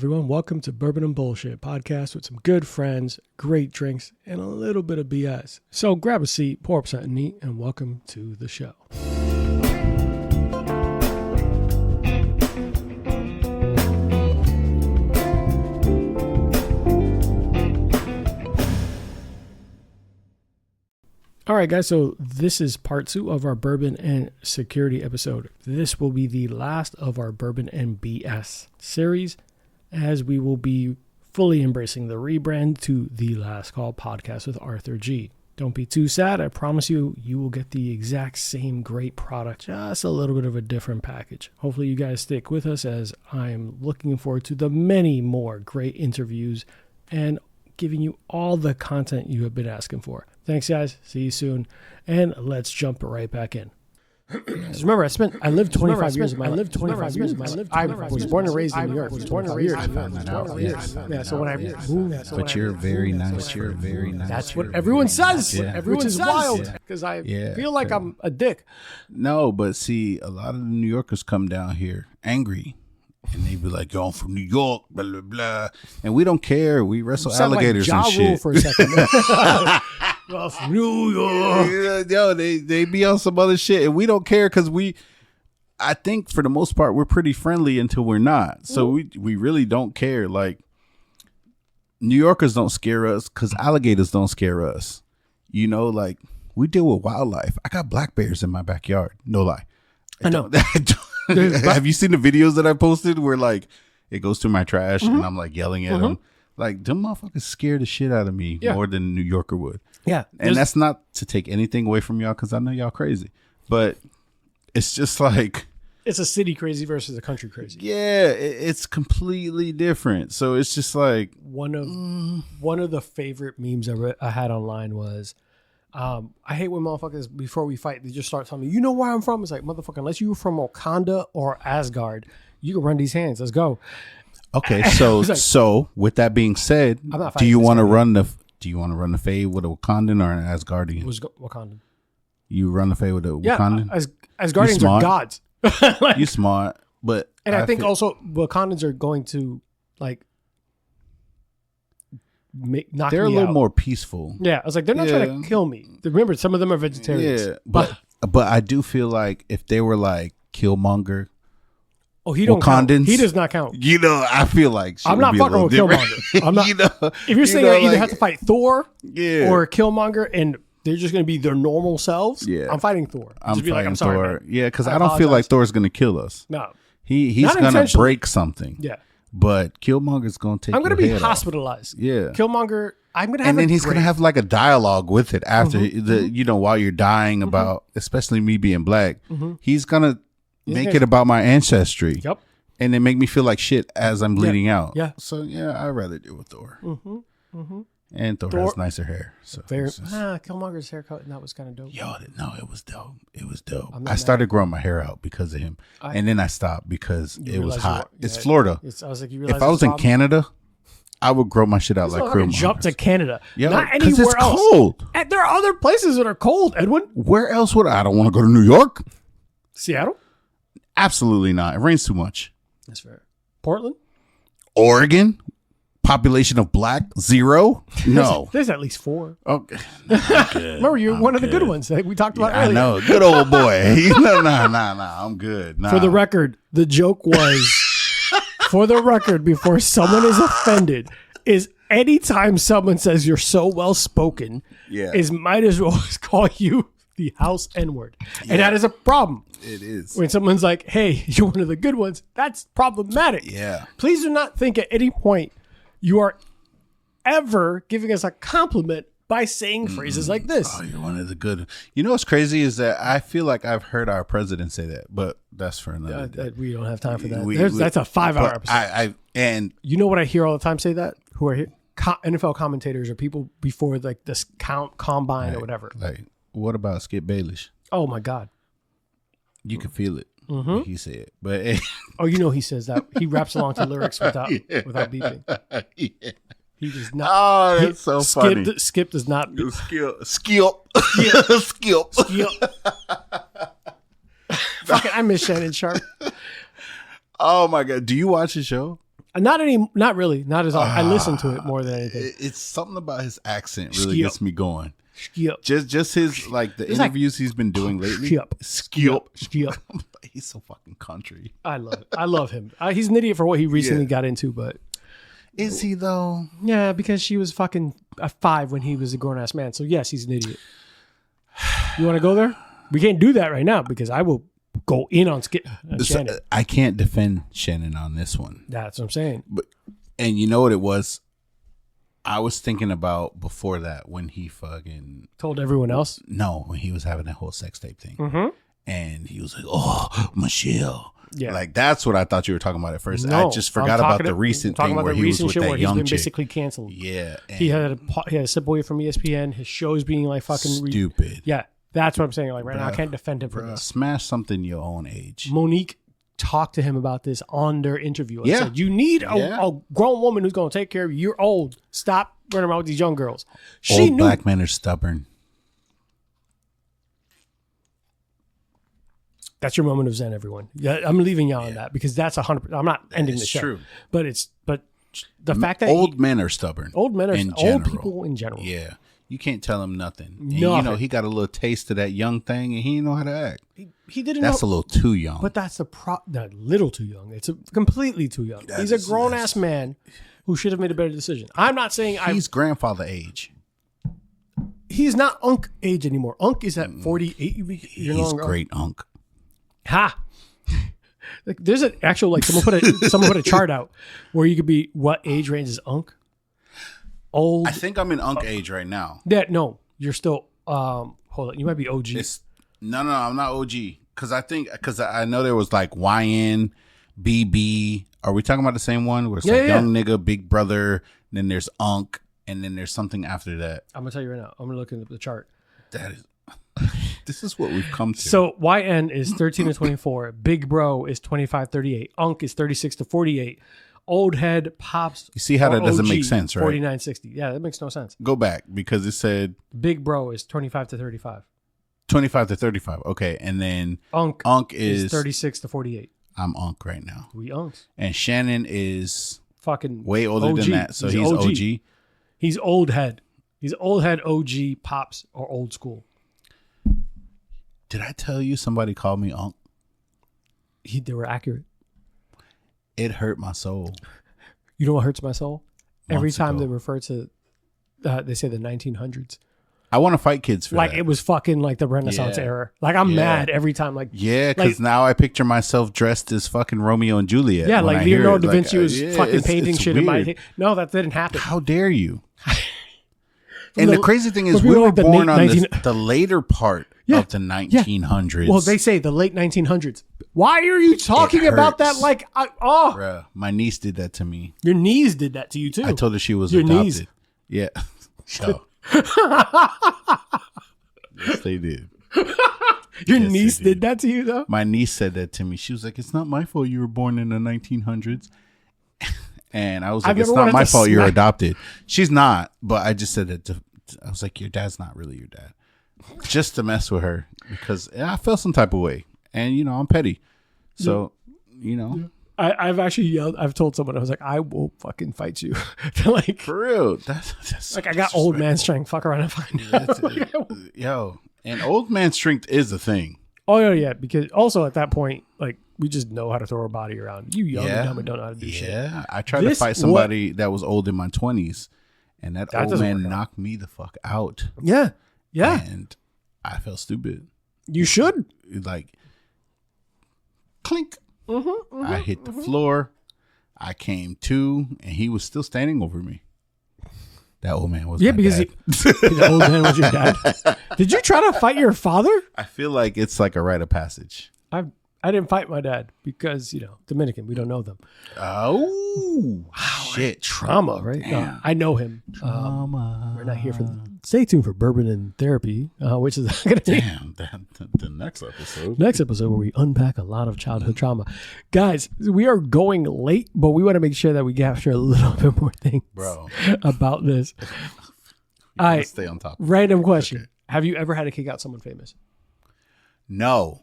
Everyone, welcome to Bourbon and Bullshit Podcast with some good friends, great drinks, and a little bit of BS. So grab a seat, pour up something neat, and welcome to the show. All right, guys, so this is part 2 of our Bourbon and Security episode. This will be the last of our Bourbon and BS series, as we will be fully embracing the rebrand to the Last Call podcast with Arthur G. Don't be too sad. I promise you, you will get the exact same great product, just a little bit of a different package. Hopefully you guys stick with us, as I'm looking forward to the many more great interviews and giving you all the content you have been asking for. Thanks, guys. See you soon. And let's jump right back in. Remember, I lived 25 years of my life. I was born and raised in New York. Yeah, so when I moved, but you're very nice. You're very nice. That's what everyone says. Which is wild, because I feel like I'm a dick. No, but see, a lot of the New Yorkers come down here angry, and they be like, "Yo, I'm from New York, blah blah blah," and we don't care. We wrestle alligators and shit. For a second. From New York. Yo, they be on some other shit, and we don't care because I think for the most part we're pretty friendly until we're not. So we really don't care. Like, New Yorkers don't scare us because alligators don't scare us. You know, like, we deal with wildlife. I got black bears in my backyard. No lie. I know. Have you seen the videos that I posted where, like, it goes through my trash and I'm like yelling at them? Like, them motherfuckers scare the shit out of me more than a New Yorker would. Yeah. And that's not to take anything away from y'all, because I know y'all crazy. But it's just like, it's a city crazy versus a country crazy. Yeah, it's completely different. So it's just like, one of the favorite memes I had online was, I hate when motherfuckers, before we fight, they just start telling me, you know where I'm from? It's like, motherfucker, unless you're from Wakanda or Asgard, you can run these hands. Let's go. Okay, so like, so with that being said, do you want to run the fade with a Wakandan or an Asgardian? Who's Wakandan? You run the fade with a Wakandan? Asgardians are gods. Like, you smart, but I think also Wakandans are going to, like, knock they're me a little out. More peaceful. Yeah, I was like, they're not trying to kill me. Remember, some of them are vegetarians. Yeah, but I do feel like if they were like Killmonger. Oh, he don't count. He does not count. You know, I feel like I'm not fucking with Killmonger. I'm not. You know, if you're saying I either have to fight Thor or Killmonger, and they're just going to be their normal selves, I'm fighting Thor. I'm just be fighting like, I'm sorry, Thor. man. Yeah, because I don't feel like Thor's going to kill us. No, he's going to break something. Yeah, but Killmonger's going to take. I'm going to be Off. hospitalized. Yeah, Killmonger. I'm going to have, and then he's going to have like a dialogue with it after while you're dying about, especially me being black. He's going to make it about my ancestry. Yep. And then make me feel like shit as I'm bleeding out. Yeah. So, yeah, I'd rather deal with Thor. And Thor has nicer hair. So Killmonger's haircut, and that was kind of dope. Yo, no, it was dope. It was dope. I started growing my hair out because of him. And then I stopped because it was hot. It's Florida. I was like, you realize if I was in Canada, I would grow my shit out like Killmonger. Jump to Canada. Yeah, not anywhere it's else. Cold. And there are other places that are cold, Edwin. Where else would I don't want to go to New York? Seattle? Absolutely not. It rains too much. That's fair. Portland? Oregon? Population of black? 0? No. There's at least 4. Okay. Remember, you're one of the good ones that we talked about earlier. I know. Good old boy. Nah. I'm good. Nah. For the record, the joke was, for the record, before someone is offended, is anytime someone says you're so well spoken, is might as well call you the house N-word. And that is a problem. It is. When someone's like, hey, you're one of the good ones, that's problematic. Yeah. Please do not think at any point you are ever giving us a compliment by saying phrases like this. Oh, you're one of the good. You know what's crazy is that I feel like I've heard our president say that, but that's for another day. We don't have time for that. That's a 5-hour episode. And you know what I hear all the time say that? Who are here? NFL commentators or people before like this combine or whatever. Like, what about Skip Bayless? Oh my God. You can feel it. He said, but oh, you know he says that he raps along to lyrics without beeping. Yeah. He does not. Oh, that's so funny. Skip does not. Skip. Fucking, I miss Shannon Sharp. Oh my God, do you watch the show? Not really. Not as often. I listen to it more than anything. It's something about his accent really gets me going. Skip. Just his like the interviews he's been doing lately. Skip. He's so fucking country. I love it. I love him. He's an idiot for what he recently got into, but is he though? Yeah, because she was fucking a 5 when he was a grown ass man. So yes, he's an idiot. You want to go there? We can't do that right now because I will go in on Shannon. I can't defend Shannon on this one. That's what I'm saying. And you know what it was? I was thinking about before that when he fucking told everyone else. No, when he was having that whole sex tape thing, and he was like, "Oh, Michelle." Yeah, like that's what I thought you were talking about at first. No, I just forgot about the recent thing where he was with that young chick. Basically canceled. Yeah, he had a stepboy from ESPN. His shows being like fucking stupid. Yeah, that's what I'm saying. Like right now, I can't defend him for this. Smash something your own age. Monique talked to him about this on their interview. I said, you need a grown woman who's going to take care of you. You're old. Stop running around with these young girls. Old black men are stubborn. That's your moment of zen, everyone. Yeah, I'm leaving y'all on that because that's 100%. I'm not ending the show. True. But the fact that old men are stubborn. Old men are old people in general. Yeah. You can't tell him nothing. And you know, he got a little taste of that young thing and he didn't know how to act. He didn't That's a little too young. But that's a little too young. It's completely too young. He's a grown-ass man who should have made a better decision. I'm not saying he's grandfather age. He's not Unk age anymore. Unk is at 48. He's great Unk. Ha! Like, there's an actual, like, someone put a chart out where you could be, what age range is Unk? Old. I think I'm in Unk age right now. Yeah, no, you're still. Hold on, you might be OG. No, I'm not OG because I know there was like YN, BB. Are we talking about the same one? Where it's young nigga, big brother. Then there's Unk, and then there's something after that. I'm gonna tell you right now. I'm gonna look at the chart. This is what we've come to. So YN is 13 to 24. Big Bro is 25-38. Unk is 36-48. Old head pops. You see how that doesn't make sense, right? 49-60. Yeah, that makes no sense. Go back because it said Big Bro is 25-35. 25-35. Okay, and then Unk is 36-48. I'm Unk right now. We Unks. And Shannon is fucking way older than that, so he's OG. He's old head. He's old head, OG, pops, or old school. Did I tell you somebody called me Unk? They were accurate. It hurt my soul. You know what hurts my soul? Every time they refer to, they say the 1900s. I want to fight kids for like that. It was fucking like the Renaissance era. Like I'm mad every time. Like because now I picture myself dressed as fucking Romeo and Juliet. Yeah, like Leonardo da Vinci was fucking painting shit in my head. No, that didn't happen. How dare you? And the crazy thing is, we were born on the later part of the 1900s. Well, they say the late 1900s. Why are you talking about that? Like, Bruh, my niece did that to me. Your niece did that to you too. I told her she was adopted. Niece. Yeah. So. Yes, they did. Your niece did that to you though? My niece said that to me. She was like, "It's not my fault you were born in the 1900s." And I was like, "It's not my fault you're adopted." She's not, but I just said that I was like, "Your dad's not really your dad," just to mess with her because I felt some type of way, and you know I'm petty, so you know. I've actually yelled. I've told someone I was like, "I will fucking fight you." Like for real. That's like I got old man strength. Fuck around and find out. Yo, and old man strength is a thing. Oh yeah, because also at that point, like we just know how to throw our body around. You young and dumb and don't know how to do shit. Yeah, I tried to fight somebody that was old in my 20s, and that old man knocked me the fuck out. Yeah, and I felt stupid. You should like clink. I hit the floor. I came to, and he was still standing over me. That old man was my because dad. The old man was your dad. Did you try to fight your father? I feel like it's like a rite of passage. I didn't fight my dad because, you know, Dominican, we don't know them. Oh, wow, shit. Trauma, right? No, I know him. Trauma. We're not here for stay tuned for Bourbon and Therapy, which is going to be the next episode. Next episode where we unpack a lot of childhood trauma. Guys, we are going late, but we want to make sure that we capture a little bit more things about this. I stay on top. Random question. Okay. Have you ever had to kick out someone famous? No.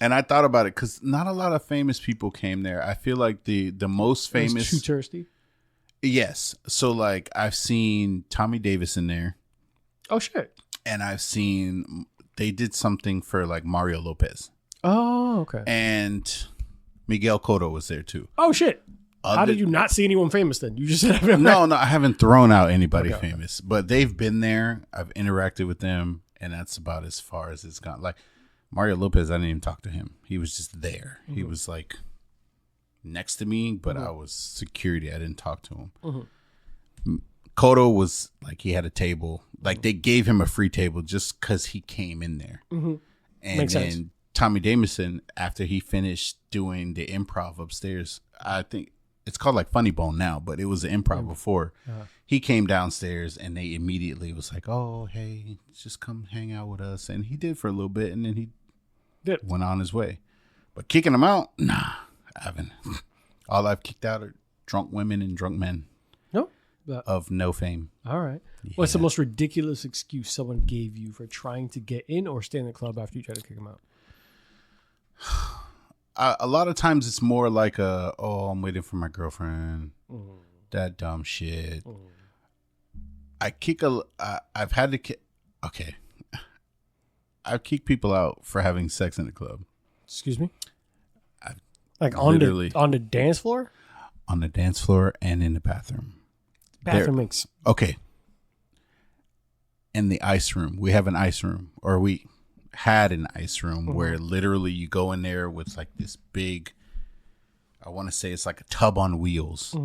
And I thought about it because not a lot of famous people came there. I feel like the most famous. Too touristy. Yes. So like I've seen Tommy Davis in there. Oh shit. And I've seen they did something for like Mario Lopez. Oh, okay. And Miguel Cotto was there too. Oh shit. How did you not see anyone famous then? You just said no, I haven't thrown out anybody famous, but they've been there. I've interacted with them, and that's about as far as it's gone. Like Mario Lopez, I didn't even talk to him. He was just there. Mm-hmm. He was like next to me, but I was security. I didn't talk to him. Mm-hmm. Cotto was like, he had a table. Like they gave him a free table just because he came in there. Mm-hmm. And Makes then sense. Tommy Davidson, after he finished doing the improv upstairs, I think it's called like Funny Bone now, but it was an improv before. He came downstairs and they immediately was like, oh, hey, just come hang out with us. And he did for a little bit and then he went on his way. But kicking him out, nah, I haven't. All I've kicked out are drunk women and drunk men. No. Of no fame. All right. Yeah. What's the most ridiculous excuse someone gave you for trying to get in or stay in the club after you try to kick them out? A lot of times it's more like I'm waiting for my girlfriend. That dumb shit. I've had to kick. Okay. I've kicked people out for having sex in the club. Excuse me? Like on the dance floor? On the dance floor and in the bathroom. Makes. Okay. In the ice room. We have an ice room. Or we had an ice room where literally you go in there with like this big, I want to say it's like a tub on wheels,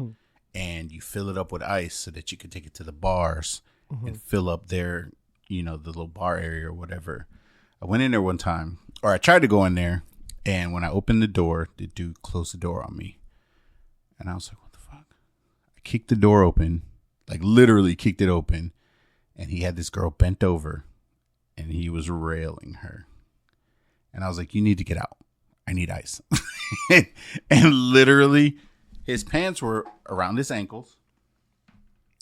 and you fill it up with ice so that you can take it to the bars and fill up their, the little bar area or whatever. I went in there one time, or I tried to go in there, and when I opened the door, the dude closed the door on me, and I was like, what the fuck? I kicked the door open, like literally kicked it open, and he had this girl bent over. And he was railing her. And I was like, you need to get out. I need ice. And literally, his pants were around his ankles.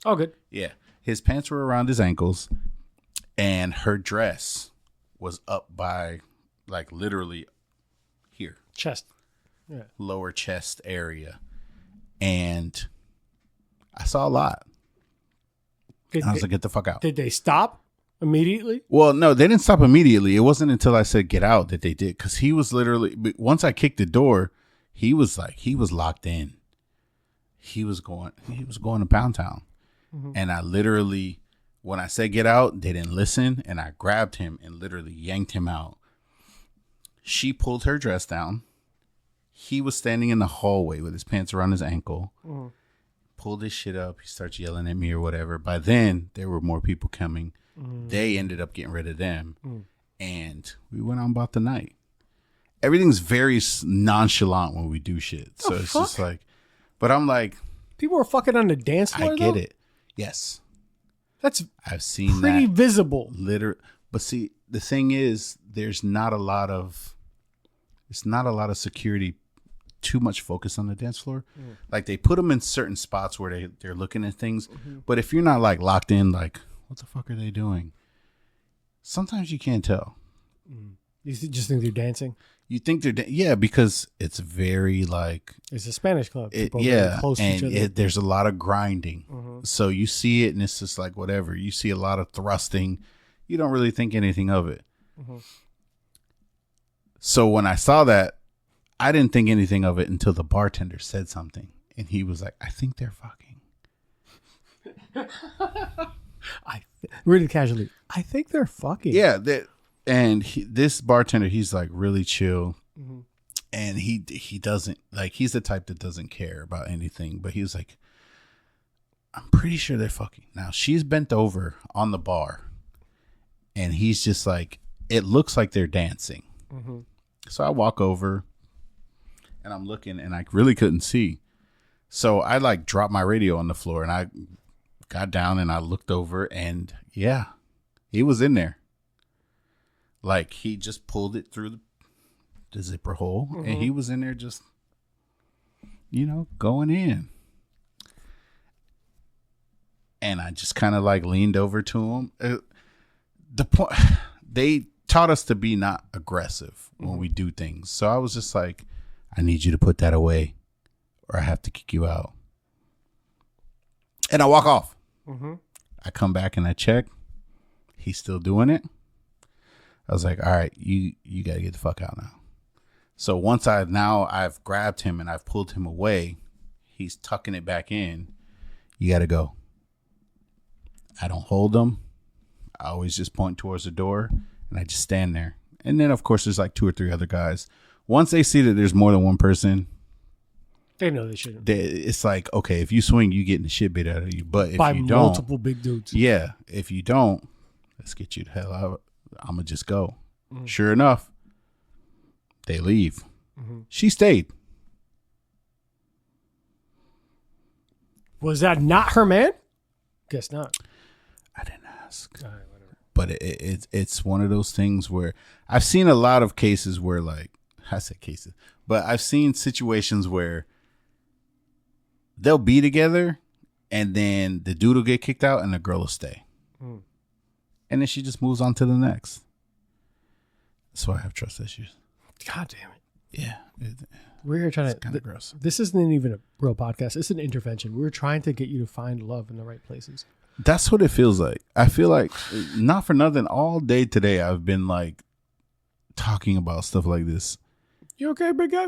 Oh, good. Yeah. His pants were around his ankles. And her dress was up by, like, literally here. Chest. Yeah. Lower chest area. And I saw a lot. I was like, get the fuck out. Did they stop? Immediately? Well, no, they didn't stop immediately. It wasn't until I said get out that they did. Because he was literally, once I kicked the door, he was locked in. He was going to Pound Town. And I literally, when I said get out, they didn't listen. And I grabbed him and literally yanked him out. She pulled her dress down. He was standing in the hallway with his pants around his ankle. Pulled his shit up. He starts yelling at me or whatever. By then, there were more people coming. They ended up getting rid of them, and we went on about the night. Everything's very nonchalant when we do shit, so it's just like. But I'm like, people are fucking on the dance floor. I get it. Yes, I've seen pretty that visible. But see, the thing is, there's not a lot of security. Too much focus on the dance floor. Like they put them in certain spots where they're looking at things, but if you're not like locked in, like. What the fuck are they doing? Sometimes you can't tell. You just think they're dancing? You think they're because it's very like... It's a Spanish club. Close to each other. There's a lot of grinding. So you see it and it's just like whatever. You see a lot of thrusting. You don't really think anything of it. So when I saw that, I didn't think anything of it until the bartender said something. And he was like, I think they're fucking. Really casually, I think they're fucking. Yeah, this bartender, he's like really chill, and he doesn't like. He's the type that doesn't care about anything. But he was like, I'm pretty sure they're fucking. Now she's bent over on the bar, and he's just like, it looks like they're dancing. So I walk over, and I'm looking, and I really couldn't see. So I like dropped my radio on the floor, and I got down and I looked over and yeah, he was in there. Like he just pulled it through the zipper hole and he was in there just, going in. And I just kind of like leaned over to him. The point, they taught us to be not aggressive when we do things. So I was just like, I need you to put that away or I have to kick you out. And I walk off. I come back and I check. He's still doing it. I was like, all right, you got to get the fuck out now. So once I've grabbed him and I've pulled him away, he's tucking it back in. You got to go. I don't hold him. I always just point towards the door and I just stand there. And then, of course, there's like 2 or 3 other guys. Once they see that there's more than one person, they know they shouldn't. It's like, okay, if you swing, you getting the shit bit out of you. But if by you don't, multiple big dudes. Yeah. If you don't, let's get you the hell out. I'm going to just go. Sure enough, they leave. She stayed. Was that not her man? Guess not. I didn't ask. All right, whatever. But it's one of those things where I've seen a lot of cases where, like, I say cases, but I've seen situations where they'll be together and then the dude will get kicked out and the girl will stay. And then she just moves on to the next. That's why I have trust issues. God damn it. Yeah. We're here trying to kind of gross. This isn't even a real podcast. It's an intervention. We're trying to get you to find love in the right places. That's what it feels like. I feel like, not for nothing, all day today I've been like talking about stuff like this. You okay, big guy?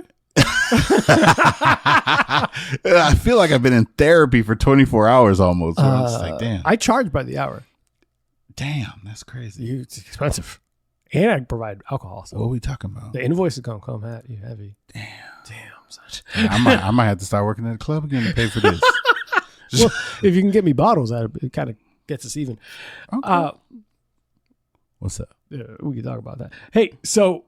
I feel like I've been in therapy for 24 hours almost. So I'm just like, damn. I charge by the hour. Damn, that's crazy. It's expensive. And I provide alcohol. So what are we talking about? the invoice is going to come at you heavy. Damn, son. I might have to start working at a club again to pay for this. Well, if you can get me bottles, it kind of gets us even. Okay. What's up? We can talk about that. Hey, so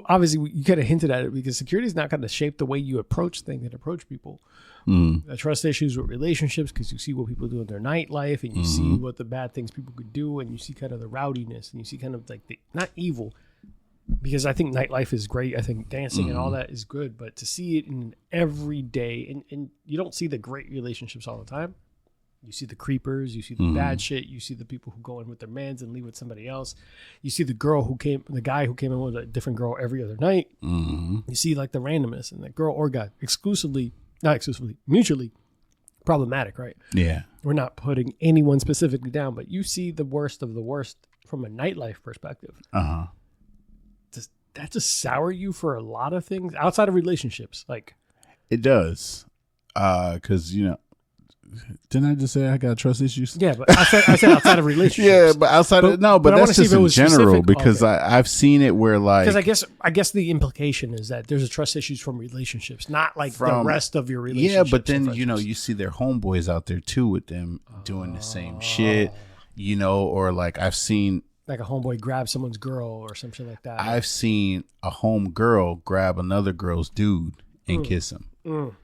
obviously you kind of hinted at it because security is not going to shape the way you approach things and approach people. Trust issues with relationships because you see what people do in their nightlife and you see what the bad things people could do and you see kind of the rowdiness and you see kind of like the not evil, because I think nightlife is great. I think dancing and all that is good, but to see it in every day and you don't see the great relationships all the time. You see the creepers, you see the bad shit, you see the people who go in with their mans and leave with somebody else. You see the guy who came in with a different girl every other night. You see like the randomness and the girl or guy mutually problematic, right? Yeah. We're not putting anyone specifically down, but you see the worst of the worst from a nightlife perspective. Does that just sour you for a lot of things outside of relationships? Like it does. Cause didn't I just say I got trust issues? Yeah, but I said outside of relationships. Yeah, but but that's just in general because I've seen it where like because I guess the implication is that there's a trust issues from relationships, not like the rest of your relationships. Yeah, but then you see their homeboys out there too with them doing the same shit, or like I've seen like a homeboy grab someone's girl or something like that. I've seen a home girl grab another girl's dude and kiss him.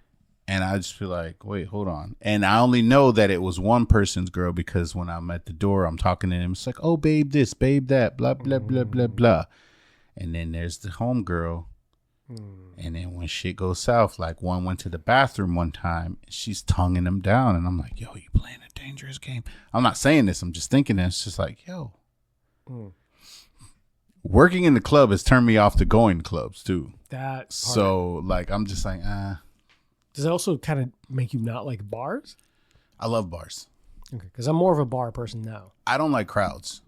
And I just feel like, wait, hold on. And I only know that it was one person's girl because when I'm at the door, I'm talking to him. It's like, oh, babe this, babe that, blah, blah, blah, blah, blah. And then there's the home girl. And then when shit goes south, like one went to the bathroom one time, she's tonguing him down. And I'm like, yo, you playing a dangerous game. I'm not saying this. I'm just thinking that it's just like, yo. Working in the club has turned me off to going to clubs too. So like, I'm just like, Does it also kind of make you not like bars? I love bars. Okay, because I'm more of a bar person now. I don't like crowds.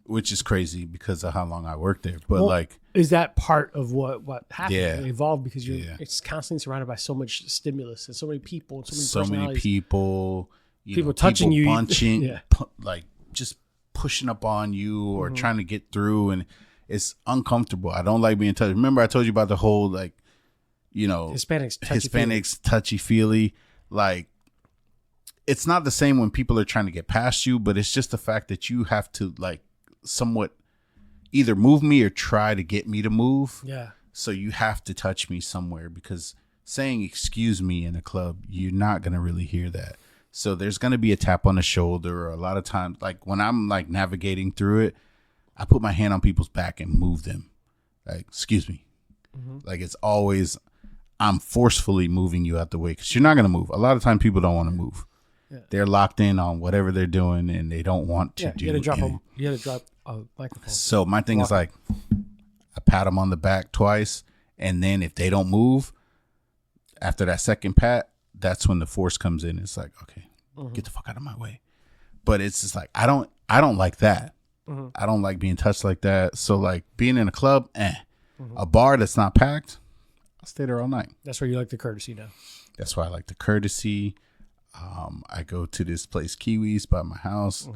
Which is crazy because of how long I worked there. But is that part of what happened? Yeah. It evolved because it's constantly surrounded by so much stimulus and so many people and so many people, people touching you, punching, like just pushing up on you or trying to get through, and it's uncomfortable. I don't like being touched. Remember, I told you about the whole like. Hispanics touchy-feely. Like, it's not the same when people are trying to get past you, but it's just the fact that you have to, like, somewhat either move me or try to get me to move. Yeah. So you have to touch me somewhere because saying excuse me in a club, you're not going to really hear that. So there's going to be a tap on the shoulder, or a lot of times, like, when I'm, like, navigating through it, I put my hand on people's back and move them. Like, excuse me. Like, it's always... I'm forcefully moving you out the way because you're not going to move. A lot of times people don't want to move. They're locked in on whatever they're doing, and they don't want to do. You got to drop a microphone. So my thing is like, I pat them on the back twice, and then if they don't move after that second pat, that's when the force comes in. It's like, okay, get the fuck out of my way. But it's just like I don't like that. I don't like being touched like that. So like being in a club, a bar that's not packed, I'll stay there all night. That's where you like the courtesy now. That's why I like the courtesy. I go to this place, Kiwis, by my house.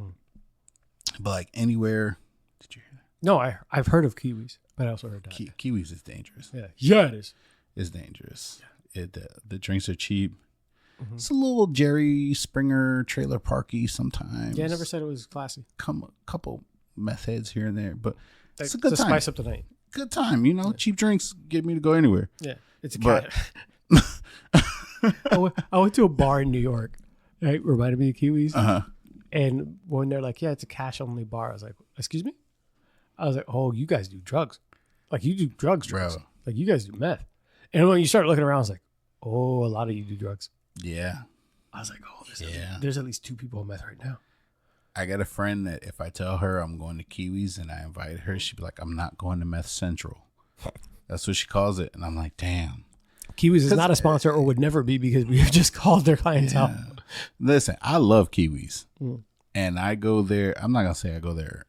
But like anywhere, did you hear that? No, I've heard of Kiwis, but I also heard that. Kiwis is dangerous. Yeah, it is. It's dangerous. The drinks are cheap. It's a little Jerry Springer trailer parky sometimes. Yeah, I never said it was classy. Come a couple meth heads here and there, but it's a good good time. Spice up the night. Good time, you know. Cheap drinks get me to go anywhere. Yeah, it's a cat. I went to a bar in New York, right? Reminded me of Kiwis. And when they're like, yeah, it's a cash only bar, I was like, excuse me? I was like, oh, you guys do drugs. Like, you do drugs. Bro. Like, you guys do meth. And when you start looking around, I was like, oh, a lot of you do drugs. Yeah. I was like, oh, there's at least 2 people on meth right now. I got a friend that if I tell her I'm going to Kiwis and I invite her, she'd be like, I'm not going to Meth Central. That's what she calls it. And I'm like, damn. Kiwis is not a sponsor or would never be because we have just called their clientele. Yeah. Listen, I love Kiwis. And I go there. I'm not going to say I go there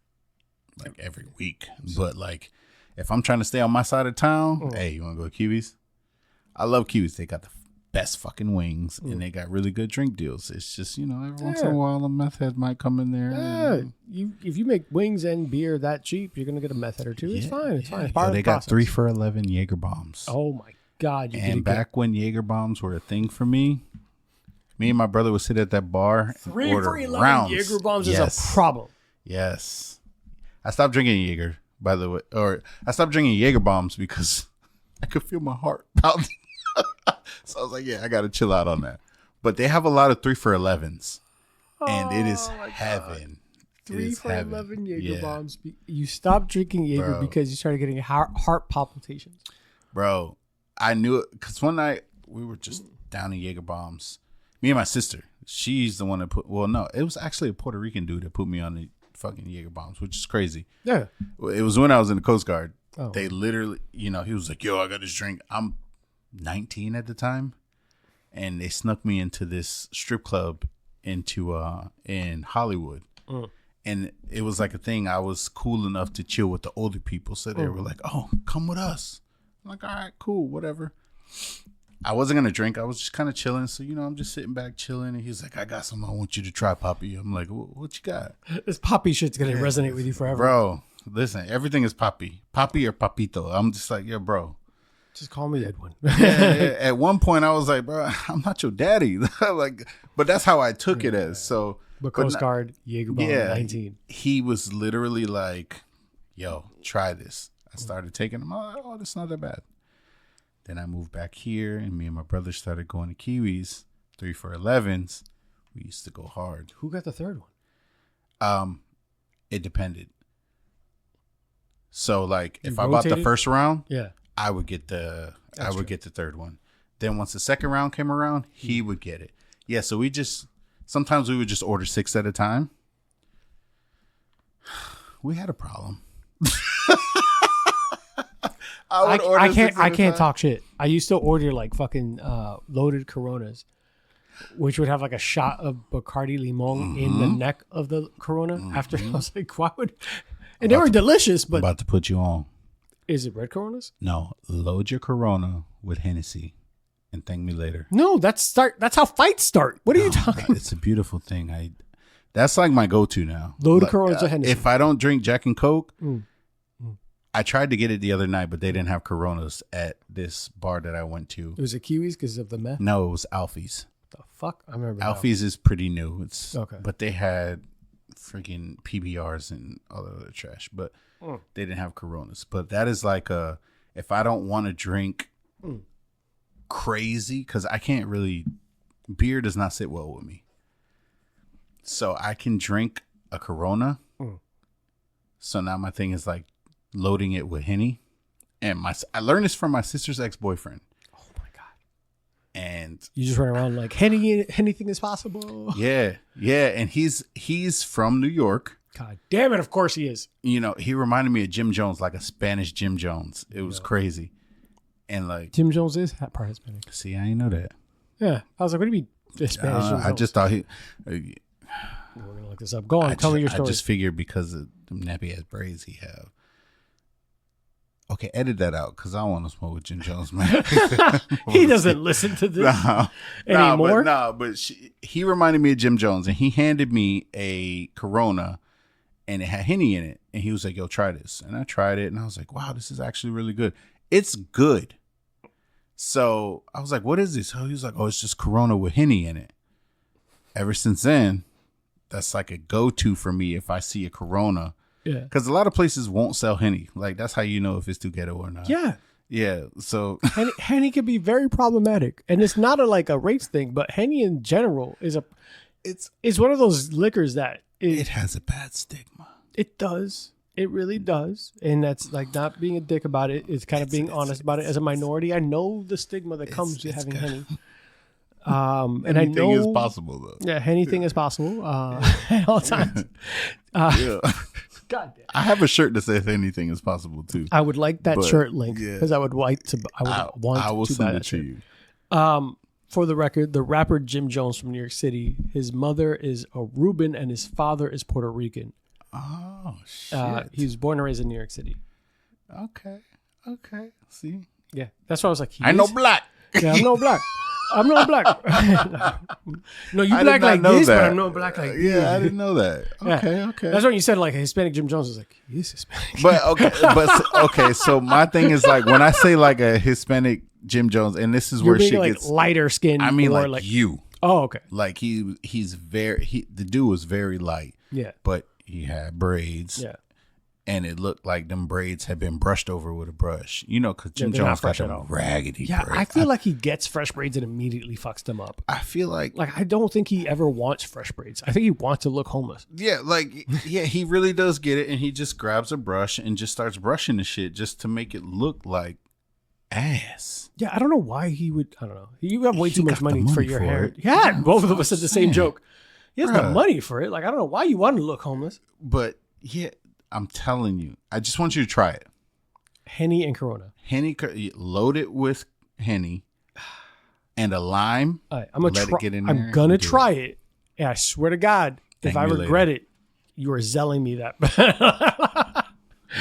like every week. But like if I'm trying to stay on my side of town, hey, you want to go to Kiwis? I love Kiwis. They got the best fucking wings and they got really good drink deals. It's just, you know, every once in a while a meth head might come in there. Yeah. If you make wings and beer that cheap, you're gonna get a meth head or two. It's fine. It's fine. It's part of they the got process. 3 for $11 Jaeger bombs. Oh my God. And back when Jaeger bombs were a thing for me and my brother would sit at that bar 3 order for 11 rounds. Jaeger bombs is a problem. Yes. I stopped drinking Jaeger, by the way. Or I stopped drinking Jaeger bombs because I could feel my heart pounding. So I was like, yeah, I got to chill out on that. But they have a lot of 3 for 11s. And it is heaven. 3 for 11 Jaeger bombs. You stopped drinking Jaeger because you started getting heart palpitations. Bro, I knew it because one night we were just down in Jaeger bombs. Me and my sister. She's the one that put, well, no, it was actually a Puerto Rican dude that put me on the fucking Jaeger bombs, which is crazy. Yeah. It was when I was in the Coast Guard. Oh. They literally, you know, he was like, yo, I got this drink. I'm 19 at the time. And they snuck me into this strip club in Hollywood. And it was like a thing. I was cool enough to chill with the older people. So they were like, oh, come with us. I'm like, all right, cool, whatever. I wasn't going to drink. I was just kind of chilling. So, you know, I'm just sitting back chilling. And he's like, I got something I want you to try, Poppy. I'm like, what you got? This Poppy shit's going to resonate with you forever. Bro, listen, everything is Poppy. Poppy or Papito. I'm just like, yeah, bro. Just call me Edwin. At one point, I was like, bro, I'm not your daddy. Like, but that's how I took it as. So, but Coast Guard, Jaeger bomb, 19. He was literally like, yo, try this. I started taking them. Oh, that's not that bad. Then I moved back here, and me and my brother started going to Kiwis, 3 for 11s. We used to go hard. Who got the third one? It depended. So, like, if I bought the first round, I would get the third one. Then once the second round came around, he would get it. Yeah, so sometimes we would just order 6 at a time. We had a problem. I can't talk shit. I used to order like fucking loaded Coronas, which would have like a shot of Bacardi Limon in the neck of the Corona. After I was like, why would? And they were delicious, but about to put you on. Is it red Coronas? No, load your Corona with Hennessy, and thank me later. No, that's how fights start. What are you talking about? It's a beautiful thing. That's like my go-to now. Loaded Coronas with Hennessy. If I don't drink Jack and Coke. I tried to get it the other night, but they didn't have Coronas at this bar that I went to. It was a Kiwis because of the meth? No, it was Alfie's. The fuck? I remember Alfie's is pretty new. It's okay. But they had freaking PBRs and all the other trash, but they didn't have Coronas. But that is like if I don't want to drink crazy, because I can't really, beer does not sit well with me. So I can drink a Corona. So now my thing is like, loading it with Henny, and I learned this from my sister's ex-boyfriend. Oh my god! And you just run around like anything is possible. Yeah. And he's from New York. God damn it. Of course he is. You know, he reminded me of Jim Jones, like a Spanish Jim Jones. It was crazy. And like Jim Jones is part Hispanic. See, I didn't know that. Yeah. I was like, what do you mean Spanish Jim Jones? I just thought we're going to look this up. Go on. Tell me your story. I just figured because of the nappy ass braids he have. Okay, edit that out because I want to smoke with Jim Jones, man. He doesn't listen to this anymore. But he reminded me of Jim Jones, and he handed me a Corona, and it had Henny in it, and he was like, "Yo, try this," and I tried it, and I was like, "Wow, this is actually really good. It's good." So I was like, "What is this?" So he was like, "Oh, it's just Corona with Henny in it." Ever since then, that's like a go-to for me if I see a Corona. Yeah, because a lot of places won't sell Henny. Like that's how you know if it's too ghetto or not. Yeah. So Henny can be very problematic, and it's not a race thing, but Henny in general is it's one of those liquors that it has a bad stigma. It does. It really does, and that's like not being a dick about it. It's kind of being honest about it. As a minority, I know the stigma that comes with having Henny. And I know anything is possible though. Yeah, anything is possible at all times. Yeah. God damn. I have a shirt that says anything is possible too. I would like that shirt link because I would want to send it to you. For the record, the rapper Jim Jones from New York City, his mother is Aruban and his father is Puerto Rican. Oh shit. He was born and raised in New York City. Okay. See? Yeah. That's why I was like, I know black. Yeah, I'm no black. I'm not black. No, you black like this, but I'm not black like this. Yeah, I didn't know that. Okay. That's when you said like a Hispanic Jim Jones. I was like, he's Hispanic. But okay. So my thing is like when I say like a Hispanic Jim Jones, and this is where shit like gets lighter skin. I mean, like you. Oh, okay. Like he's the dude was very light. Yeah. But he had braids. Yeah. And it looked like them braids had been brushed over with a brush. You know, because Jim Jones got them raggedy braids. I feel like he gets fresh braids and immediately fucks them up. I feel like I don't think he ever wants fresh braids. I think he wants to look homeless. Yeah, he really does get it, and he just grabs a brush and just starts brushing the shit just to make it look like ass. Yeah, I don't know why he would. I don't know. You have way too much money for your hair. It. Yeah, both of us said the same joke. He has the money for it. Like, I don't know why you want to look homeless. But yeah. I'm telling you, I just want you to try it. Henny and Corona. Henny, load it with Henny and a lime. All right, I'm gonna try it. And I swear to God, if I regret it, you are zelling me that.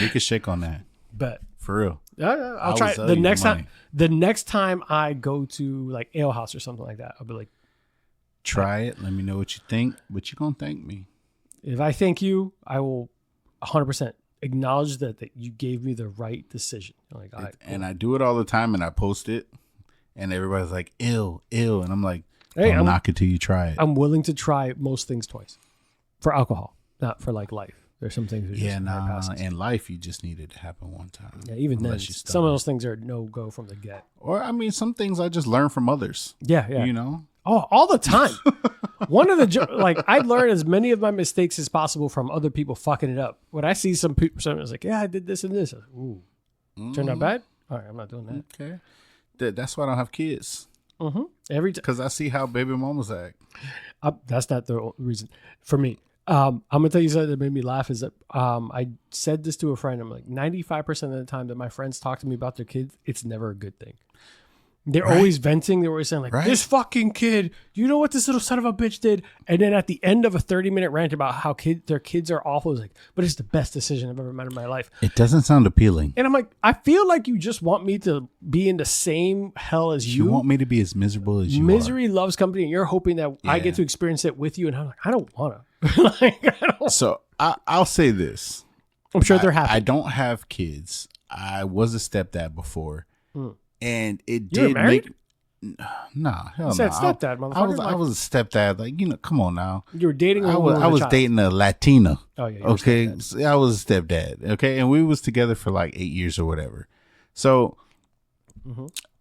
You can shake on that. Bet. For real. Yeah, I'll try it. The next time I go to like Ale House or something like that, I'll be like, try it. Let me know what you think. But you're gonna thank me. If I thank you, I will 100% acknowledge that you gave me the right decision. Like, all right, cool. And I do it all the time, and I post it, and everybody's like, ill, and I'm like, hey, I'm knock it till you try it. I'm willing to try most things twice for alcohol, not for like life. There's some things. In life, you just need it to happen one time. Yeah, even then, some of those things are no go from the get. Or I mean, some things I just learn from others. Yeah. You know. Oh, all the time. One of the I've learned as many of my mistakes as possible from other people fucking it up. When I see some people, someone's like, "Yeah, I did this and this." Like, ooh, turned out bad. All right, I'm not doing that. Okay, that's why I don't have kids. Mm-hmm. Every time, because I see how baby mamas act. That's not the reason for me. I'm gonna tell you something that made me laugh. Is that I said this to a friend. I'm like, 95% of the time that my friends talk to me about their kids, it's never a good thing. They're always venting. They're always saying like, this fucking kid, you know what this little son of a bitch did? And then at the end of a 30-minute rant about how their kids are awful, it's like, but it's the best decision I've ever made in my life. It doesn't sound appealing. And I'm like, I feel like you just want me to be in the same hell as you. You want me to be as miserable as you Misery loves company, and you're hoping that I get to experience it with you. And I'm like, I don't want to. So I'll say this. I'm sure they're happy. I don't have kids. I was a stepdad before. And it you were did married? Nah, hell no. You said stepdad, motherfucker. I was a stepdad. Like, you know, come on now. You were dating a I was dating a Latina. Oh, yeah. Okay. So I was a stepdad. Okay. And we was together for like 8 years or whatever. So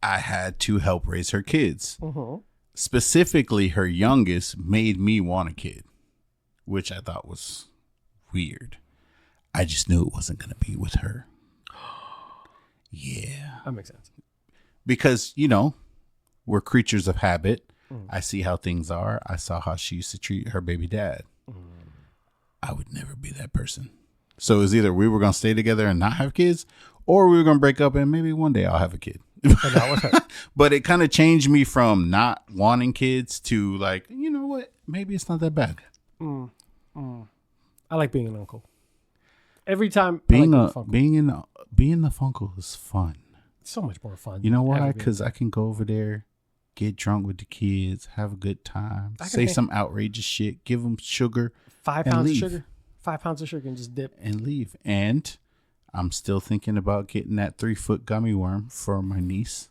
I had to help raise her kids. Specifically, her youngest made me want a kid, which I thought was weird. I just knew it wasn't going to be with her. Yeah. That makes sense. Because, you know, we're creatures of habit. I see how things are. I saw how she used to treat her baby dad. I would never be that person. So it's either we were going to stay together and not have kids, or we were going to break up and maybe one day I'll have a kid. But it kind of changed me from not wanting kids to like, you know what? Maybe it's not that bad. I like being an uncle. Every time being the funkle is fun. It's so much more fun. You know why? Because I can go over there, get drunk with the kids, have a good time, say some outrageous shit, give them sugar. 5 pounds of sugar. 5 pounds of sugar and just dip. And leave. And I'm still thinking about getting that 3-foot gummy worm for my niece.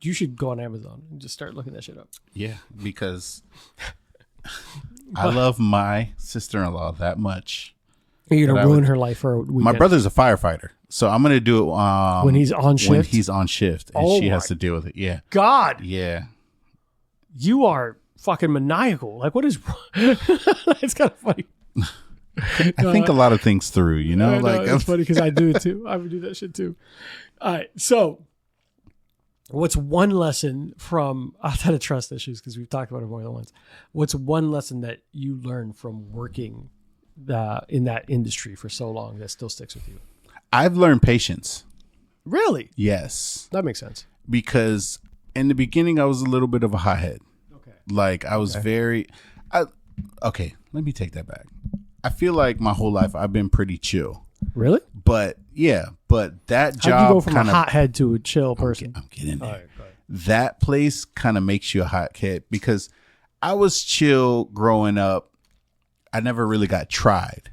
You should go on Amazon and just start looking that shit up. Yeah, because I love my sister-in-law that much. You're going to ruin her life for a weekend. My brother's a firefighter, so I'm going to do it when he's on shift? When he's on shift, and she has to deal with it. Yeah. God. Yeah. You are fucking maniacal. Like, what is wrong? It's kind of funny. I think a lot of things through, you know? It's funny because I do it too. I would do that shit too. All right. So what's one lesson from outside of trust issues, because we've talked about it more than once, what's one lesson that you learned from working in that industry for so long that still sticks with you? I've learned patience. Really? Yes. That makes sense. Because in the beginning, I was a little bit of a hothead. Okay. Like I was okay, let me take that back. I feel like my whole life I've been pretty chill. Really? But that job. How'd you go from a hothead to a chill person? I'm getting there. All right. That place kind of makes you a hothead because I was chill growing up. I never really got tried.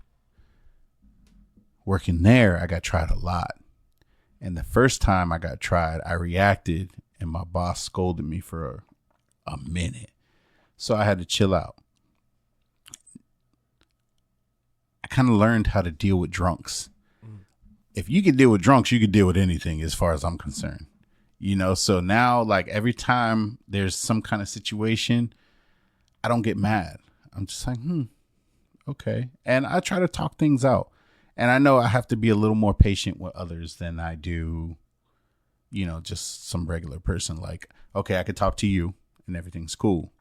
Working there, I got tried a lot. And the first time I got tried, I reacted and my boss scolded me for a minute. So I had to chill out. I kind of learned how to deal with drunks. If you can deal with drunks, you can deal with anything as far as I'm concerned. You know, so now like every time there's some kind of situation, I don't get mad. I'm just like, okay. And I try to talk things out. And I know I have to be a little more patient with others than I do, you know, just some regular person. Like, okay, I could talk to you and everything's cool.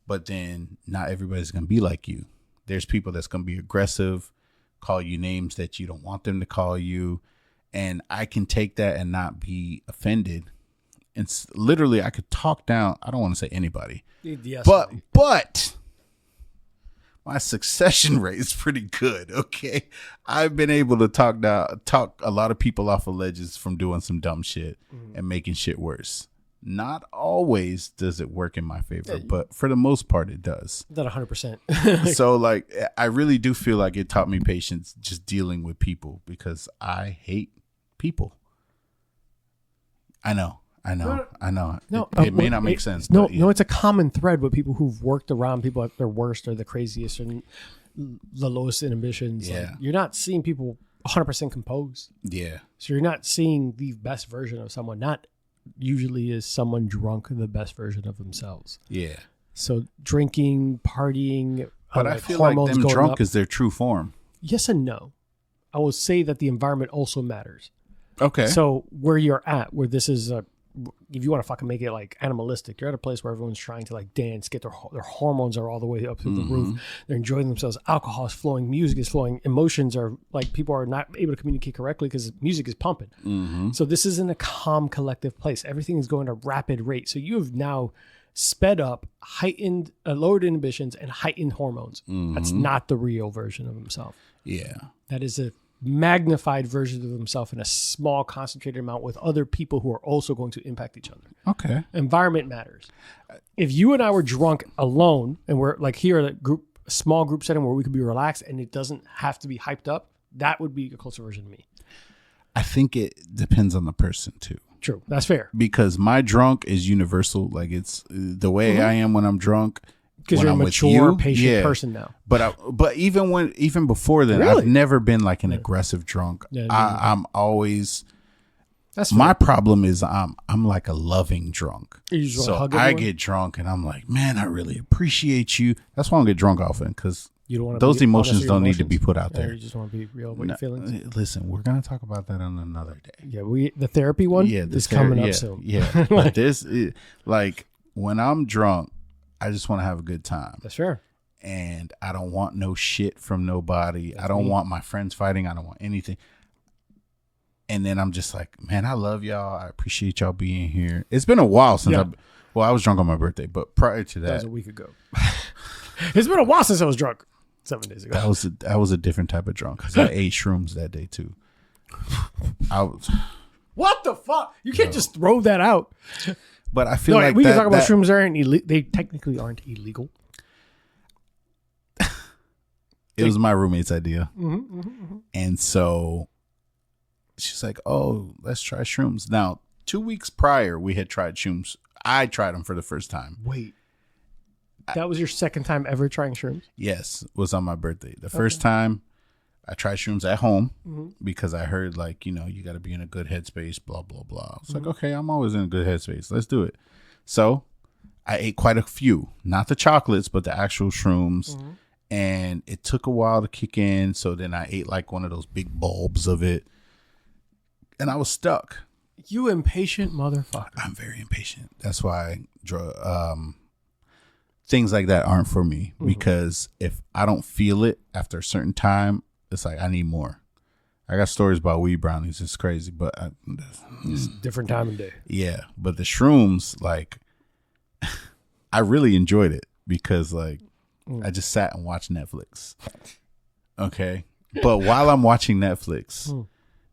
But then not everybody's going to be like you. There's people that's going to be aggressive, call you names that you don't want them to call you. And I can take that and not be offended. And literally, I could talk down. I don't want to say anybody. Yes, but my succession rate is pretty good. Okay. I've been able to talk a lot of people off of ledges from doing some dumb shit and making shit worse. Not always does it work in my favor, but for the most part, it does. Not 100%. So like, I really do feel like it taught me patience just dealing with people because I hate people. I know. No, it may not make sense. No, it's a common thread with people who've worked around people at their worst or the craziest and the lowest inhibitions. Yeah. Like, you're not seeing people 100% composed. Yeah. So you're not seeing the best version of someone. Not usually is someone drunk the best version of themselves. Yeah. So drinking, partying, but I feel like them drunk is their true form. Yes and no. I will say that the environment also matters. Okay. So where you're at, where this is if you want to fucking make it like animalistic, you're at a place where everyone's trying to like dance, get their hormones are all the way up through the roof. They're enjoying themselves. Alcohol is flowing, music is flowing, emotions are like people are not able to communicate correctly because music is pumping. So this isn't a calm collective place. Everything is going at a rapid rate. So you have now sped up, heightened, lowered inhibitions and heightened hormones. That's not the real version of himself. Yeah. That is a magnified version of himself in a small concentrated amount with other people who are also going to impact each other. Okay. Environment matters. If you and I were drunk alone and we're like here at a small group setting where we could be relaxed and it doesn't have to be hyped up, that would be a closer version of me. I think it depends on the person too. True. That's fair. Because my drunk is universal. Like it's the way I am when I'm drunk. Because you're a mature, patient person now. But even before then, really? I've never been like an aggressive drunk. I'm always. That's my problem is I'm like a loving drunk. So I get drunk and I'm like, man, I really appreciate you. That's why I don't get drunk often because You don't want those emotions don't need to be put out there. You just want to be real with your feelings. Listen, we're gonna talk about that on another day. Yeah, the therapy one is coming up soon. Yeah, but this is like when I'm drunk, I just want to have a good time. That's fair. And I don't want no shit from nobody. I don't want my friends fighting. I don't want anything. And then I'm just like, man, I love y'all. I appreciate y'all being here. It's been a while since I was drunk on my birthday, but prior to that, was a week ago. It's been a while since I was drunk. 7 days ago. That was a different type of drunk because I ate shrooms that day too. What the fuck? You can't just throw that out. But I feel like we can talk about shrooms. They technically aren't illegal. It was my roommate's idea, and so she's like, "Oh, let's try shrooms." Now, 2 weeks prior, we had tried shrooms. I tried them for the first time. Wait. That was your second time ever trying shrooms? Yes, it was on my birthday. The first time I tried shrooms at home because I heard like, you got to be in a good headspace, blah, blah, blah. It's like, okay, I'm always in a good headspace. Let's do it. So I ate quite a few, not the chocolates, but the actual shrooms. And it took a while to kick in. So then I ate like one of those big bulbs of it. And I was stuck. You impatient motherfucker. I'm very impatient. That's why things like that aren't for me, because if I don't feel it after a certain time, it's like I need more. I got stories about weed brownies. It's crazy, but it's a different time of day. Yeah, but the shrooms, like, I really enjoyed it because, like, I just sat and watched Netflix. Okay, but while I'm watching Netflix,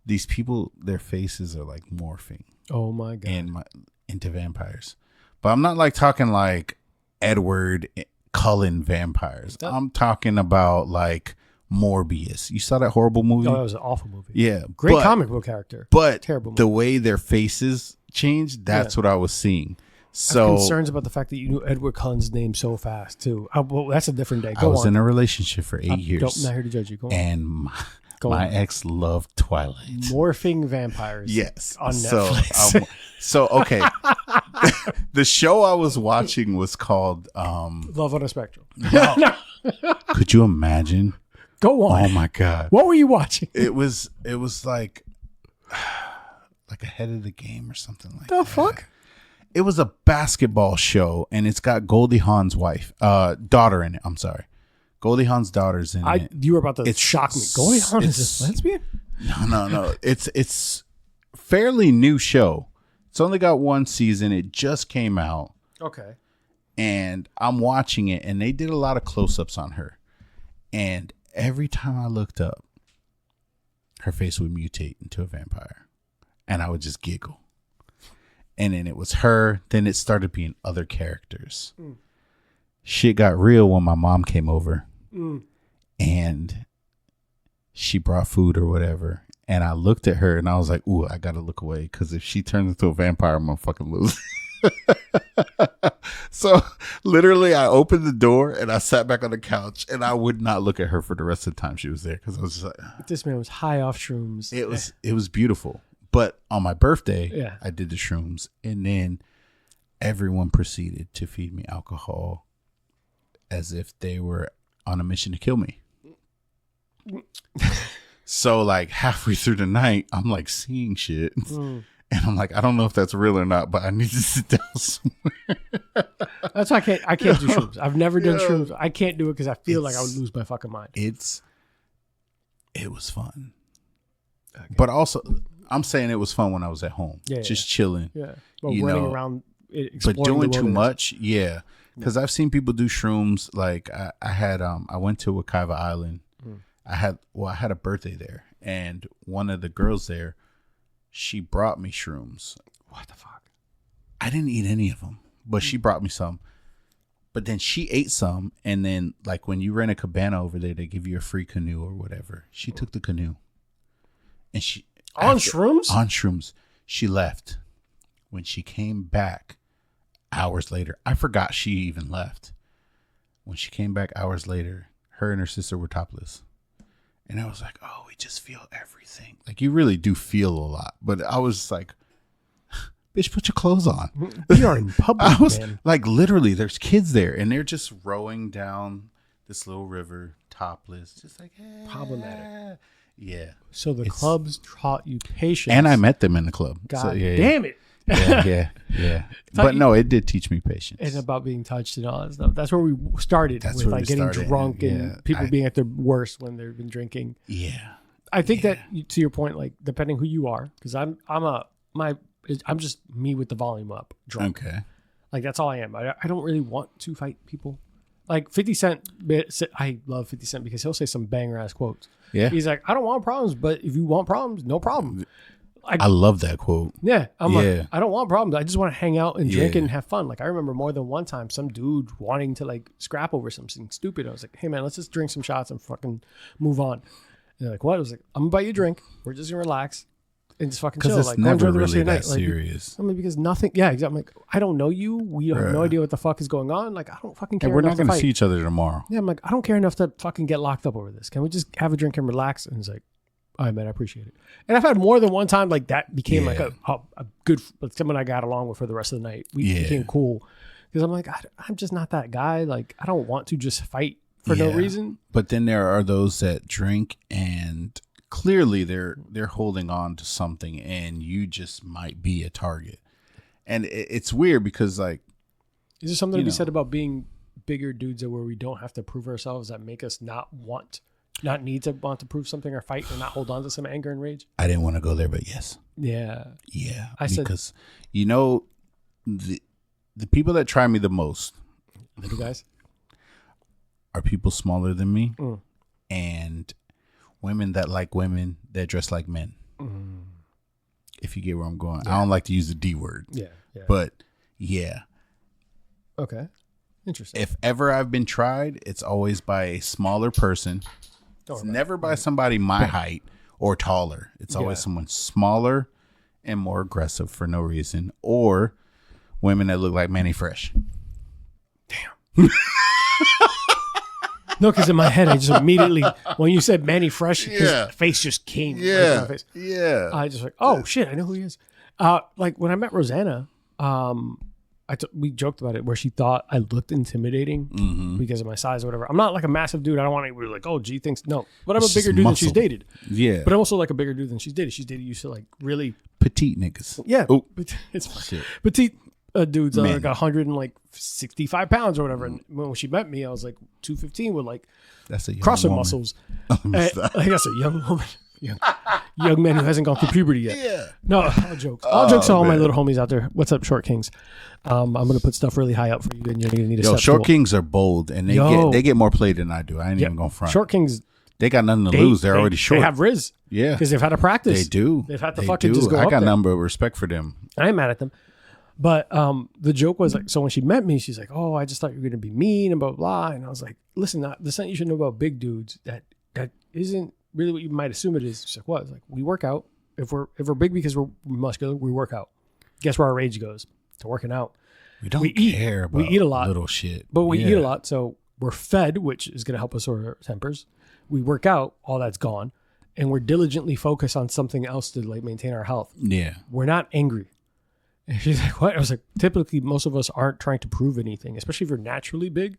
these people, their faces are like morphing. Oh my god! And into vampires, but I'm not like talking like Edward Cullen vampires. I'm talking about like Morbius. You saw that horrible movie? Oh, that was an awful movie. Yeah. Great comic book character. But terrible movie. The way their faces changed, that's what I was seeing. So I have concerns about the fact that you knew Edward Cullen's name so fast too. Well, that's a different day. I was in a relationship for 8 years. I'm not here to judge you. Go on. And my ex loved Twilight. Morphing vampires. Yes. On Netflix. So okay. The show I was watching was called Love on a Spectrum. No. Could you imagine? Go on. Oh my god. What were you watching? It was like Ahead of the Game or something like that. The fuck? It was a basketball show, and it's got Goldie Hawn's daughter in it. I'm sorry. Goldie Hawn's daughter's in it. You were about to shock me. Goldie Hawn is a lesbian? No. It's fairly new show. It's only got one season. It just came out. Okay. And I'm watching it, and they did a lot of close-ups on her. And every time I looked up, her face would mutate into a vampire. And I would just giggle. And then it was her. Then it started being other characters. Shit got real when my mom came over. And she brought food or whatever. And I looked at her and I was like, ooh, I got to look away. Because if she turns into a vampire, I'm going to fucking lose. So literally I opened the door and I sat back on the couch and I would not look at her for the rest of the time she was there. Because I was just like, this man was high off shrooms. It was beautiful. But on my birthday, I did the shrooms. And then everyone proceeded to feed me alcohol as if they were on a mission to kill me. So like halfway through the night, I'm like seeing shit. And I'm like, I don't know if that's real or not, but I need to sit down somewhere. That's why I can't do shrooms. I've never done shrooms. I can't do it because I feel like I would lose my fucking mind. It was fun. Okay. But also, I'm saying it was fun when I was at home. Just chilling. Yeah. Well, running around, but doing too much, because I've seen people do shrooms. Like I went to Wekiva Island. I had a birthday there, and one of the girls there, she brought me shrooms. What the fuck? I didn't eat any of them, but she brought me some. But then she ate some, and then like when you rent a cabana over there, they give you a free canoe or whatever. She took the canoe, and on shrooms. She left. When she came back hours later, I forgot she even left. When she came back hours later, her and her sister were topless. And I was like, oh, we just feel everything. Like, you really do feel a lot. But I was like, bitch, put your clothes on. We are in public, I was man. like, literally, there's kids there. And they're just rowing down this little river, topless, just like Problematic. Yeah. So the clubs taught you patience. And I met them in the club. God so, damn it. Yeah. But no, it did teach me patience. And about being touched and all that stuff. That's where we started with like getting drunk and people being at their worst when they've been drinking. Yeah. I think that to your point, like depending who you are, because I'm just me with the volume up, drunk. Okay. Like that's all I am. I don't really want to fight people. Like 50 Cent, I love 50 Cent because he'll say some banger ass quotes. Yeah. He's like, I don't want problems, but if you want problems, no problem. I love that quote. Yeah. I'm like, I don't want problems. I just want to hang out and drink and have fun. Like I remember more than one time, some dude wanting to like scrap over something stupid. I was like, hey man, let's just drink some shots and fucking move on. And they're like, what? I was like, I'm gonna buy you a drink. We're just gonna relax and just fucking chill. Because it's like, never the rest really of your that night. serious. Like, I mean, because nothing. Yeah, exactly. I'm like, I don't know you. We have no idea what the fuck is going on. Like, I don't fucking care. And we're enough not going to fight. see each other tomorrow. Yeah, I'm like, I don't care enough to fucking get locked up over this. Can we just have a drink and relax? And he's like, all right, man, I appreciate it. And I've had more than one time like that became like a good, like someone I got along with for the rest of the night. We became cool because I'm like, I'm just not that guy. Like, I don't want to just fight for no reason. But then there are those that drink and clearly they're holding on to something and you just might be a target. And it's weird because like, is there something to be said about being bigger dudes where we don't have to prove ourselves that make us not need to want to prove something or fight or not hold on to some anger and rage? I didn't want to go there, but yes. Yeah. Yeah. Because the people that try me the most, little guys, are people smaller than me and women that like women that dress like men. If you get where I'm going. I don't like to use the D word. Yeah. But yeah. Okay. Interesting. If ever I've been tried, it's always by a smaller person. It's never by somebody my height or taller. It's always someone smaller and more aggressive for no reason, or women that look like Manny Fresh. Damn. No, because in my head, I just immediately, when you said Manny Fresh, his face just came. Yeah. My face. Yeah. I just like, oh shit, I know who he is. Like when I met Rosanna, we joked about it where she thought I looked intimidating because of my size or whatever. I'm not like a massive dude. I don't want anybody like, oh, G thinks no. But I'm a bigger dude than she's dated. Yeah. But I'm also like a bigger dude than she's dated. She's dated used to like really petite niggas. Yeah. Oh, it's petite dudes are like 165 pounds or whatever. And when she met me, I was like 215 with like that's a young CrossFit woman. muscles. I think that's a young woman. Young man who hasn't gone through puberty yet. Yeah. No, all jokes. All jokes to all my little homies out there. What's up, Short Kings? I'm gonna put stuff really high up for you, and you're gonna need a step Short stool. Kings are bold, and they get more play than I do. I ain't even gonna front. Short Kings, they got nothing to lose. They're already short. They have Riz. Yeah, because they've had to practice. They do. They've had to fucking just go. I got there. nothing but respect for them. I ain't mad at them. But the joke was like, so when she met me, she's like, "Oh, I just thought you were gonna be mean and blah blah." And I was like, "Listen, the something you should know about big dudes that isn't really what you might assume it is." She's like, "What?" It's like, we work out. If we're big because we're muscular, we work out. Guess where our rage goes? To working out. We don't care about we eat a lot, little shit, but we eat a lot, so we're fed, which is gonna help us with our tempers. We work out, all that's gone, and we're diligently focused on something else to like maintain our health. Yeah, we're not angry. And she's like, what? I was like, typically, most of us aren't trying to prove anything, especially if you're naturally big.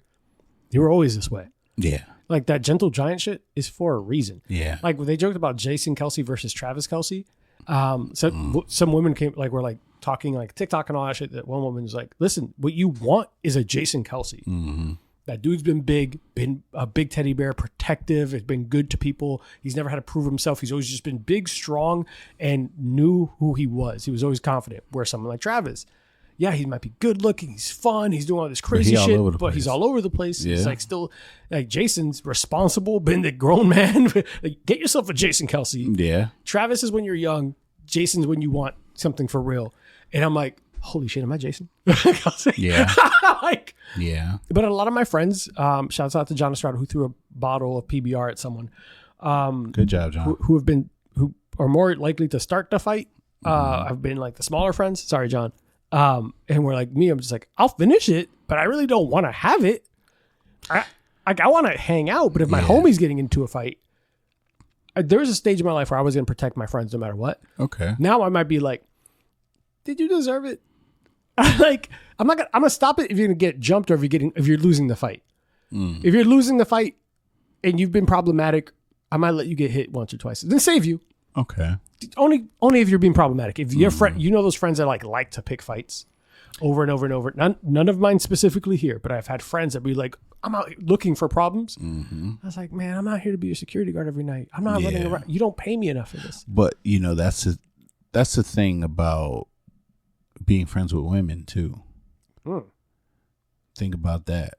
You were always this way. Yeah. Like that gentle giant shit is for a reason. Yeah. Like when they joked about Jason Kelce versus Travis Kelce. Some women came, like, were like talking like TikTok and all that shit. That one woman was like, listen, what you want is a Jason Kelce. Mm-hmm. That dude's been a big teddy bear, protective. It's been good to people. He's never had to prove himself. He's always just been big, strong, and knew who he was. He was always confident. Where someone like Travis, yeah, he might be good looking. He's fun. He's doing all this crazy shit, but he's all over the place. Yeah. He's like still like Jason's responsible, been the grown man. Like, get yourself a Jason Kelce. Yeah. Travis is when you're young. Jason's when you want something for real. And I'm like, holy shit, am I Jason? Yeah. Like, yeah. But a lot of my friends, shouts out to John Estrada, who threw a bottle of PBR at someone. Good job, John. Who are more likely to start the fight. I've been like the smaller friends. Sorry, John. And we're like me. I'm just like, I'll finish it, but I really don't want to have it. I want to hang out, but if my homie's getting into a fight, there was a stage in my life where I was going to protect my friends no matter what. Okay. Now I might be like, did you deserve it? Like, I'm gonna stop it if you're gonna get jumped or if you're losing the fight. If you're losing the fight, and you've been problematic, I might let you get hit once or twice, then save you. Okay. Only if you're being problematic. If your friend, you know those friends that like to pick fights over and over and over. None of mine specifically here, but I've had friends that be like, I'm out looking for problems. I was like, man, I'm not here to be your security guard every night. I'm not running around. You don't pay me enough for this. But you know, that's the thing about being friends with women too. Think about that,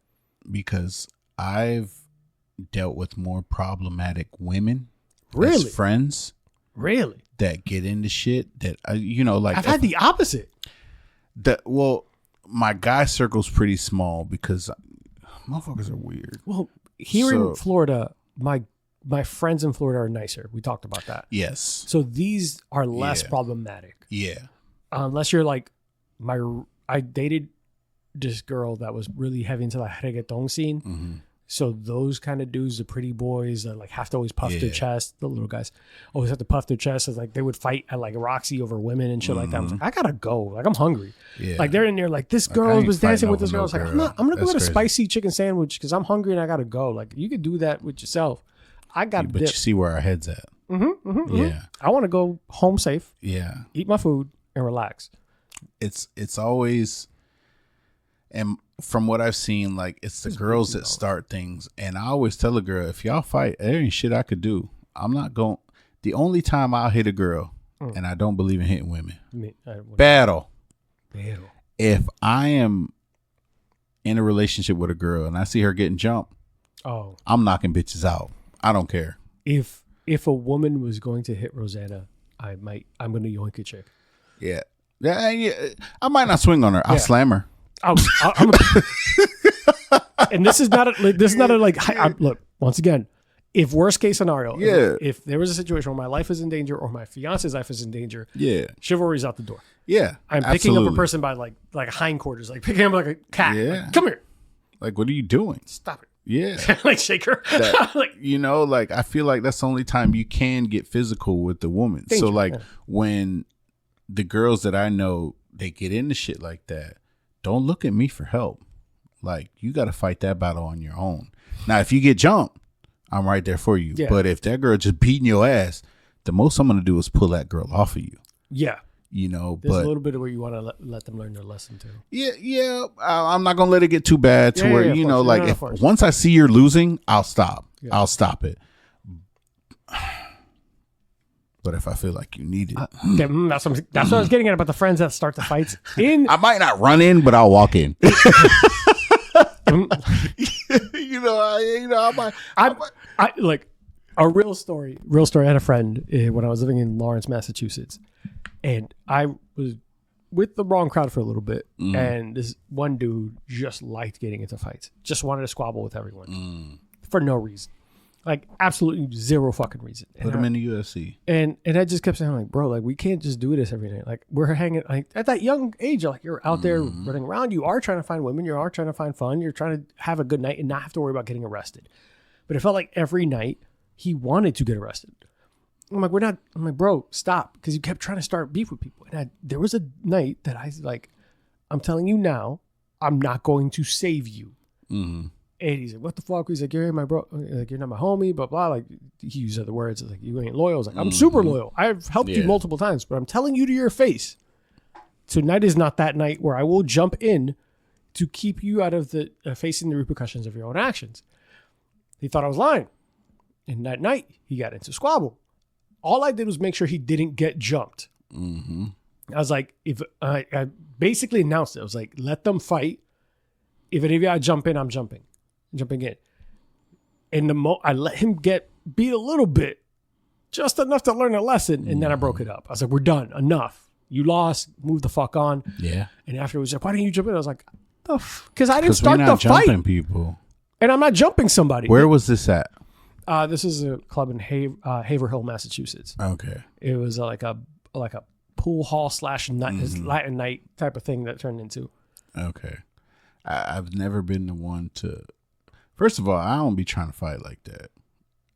because I've dealt with more problematic women as friends. Really? That get into shit that, you know, like. I've had the opposite. My guy circle's pretty small because motherfuckers are weird. Well, here in Florida, my friends in Florida are nicer. We talked about that. Yes. So these are less problematic. Yeah. Unless you're like, I dated this girl that was really heavy into the reggaeton scene. So those kind of dudes, the pretty boys that like have to always puff their chest, the little guys always have to puff their chest. It's like they would fight at like Roxy over women and shit like that. I was like, I gotta go. Like I'm hungry. Yeah. Like they're in there like this girl was dancing with this girl. I was like, I'm gonna go get a spicy chicken sandwich because I'm hungry and I gotta go. Like you could do that with yourself. I got. But you see where our head's at. Yeah. I want to go home safe. Yeah. Eat my food and relax. It's always, and from what I've seen, like it's the girls that start things. And I always tell a girl, if y'all fight, there ain't shit I could do. I'm not going. The only time I'll hit a girl, and I don't believe in hitting women, battle. If I am in a relationship with a girl and I see her getting jumped, I'm knocking bitches out. I don't care. If a woman was going to hit Rosanna, I'm going to yoink a chick. Yeah. I might not swing on her. I'll slam her. And this is not look, once again, if worst case scenario, if there was a situation where my life is in danger or my fiance's life is in danger, chivalry's out the door. Yeah. I'm picking up a person by like hindquarters, like picking him like a cat. Yeah. Like, come here. Like, what are you doing? Stop it. Yeah. Like shake her. Like, you know, like I feel like that's the only time you can get physical with the woman. Danger, so like when the girls that I know, they get into shit like that, don't look at me for help. Like, you got to fight that battle on your own. Now, if you get jumped, I'm right there for you. Yeah. But if that girl just beating your ass, the most I'm going to do is pull that girl off of you. Yeah. You know, there's a little bit of where you want to let them learn their lesson too. Yeah. I'm not going to let it get too bad to where, you know, like if once I see you're losing, I'll stop. Yeah. I'll stop it. But if I feel like you need it, that's what I was getting at about the friends that start the fights. I might not run in, but I'll walk in. I like a real story. I had a friend when I was living in Lawrence, Massachusetts, and I was with the wrong crowd for a little bit. And this one dude just liked getting into fights, just wanted to squabble with everyone for no reason. Like absolutely zero fucking reason. Put him in the UFC. And I just kept saying like, bro, like we can't just do this every night. Like we're hanging like at that young age, like you're out there running around. You are trying to find women. You are trying to find fun. You're trying to have a good night and not have to worry about getting arrested. But it felt like every night he wanted to get arrested. I'm like, bro, stop. Because you kept trying to start beef with people. And there was a night that I was like, I'm telling you now, I'm not going to save you. And he's like, what the fuck? He's like, you're my bro. Like, you're not my homie, blah, blah. Like, he used other words. Like, you ain't loyal. I was like, I'm super loyal. I've helped you multiple times, but I'm telling you to your face. Tonight is not that night where I will jump in to keep you out of the facing the repercussions of your own actions. He thought I was lying. And that night, he got into squabble. All I did was make sure he didn't get jumped. I was like, if I basically announced it. I was like, let them fight. If any of y'all jump in, I'm jumping in. And I let him get beat a little bit, just enough to learn a lesson. And then I broke it up. I was like, we're done. Enough. You lost. Move the fuck on. Yeah. And after it was like, why didn't you jump in? I was like, because I didn't start the fight. Jumping people. And I'm not jumping somebody. Where was this at? This is a club in Haverhill, Massachusetts. Okay. It was like a pool hall / Latin night type of thing that turned into. Okay. I've never been the one to. First of all, I don't be trying to fight like that.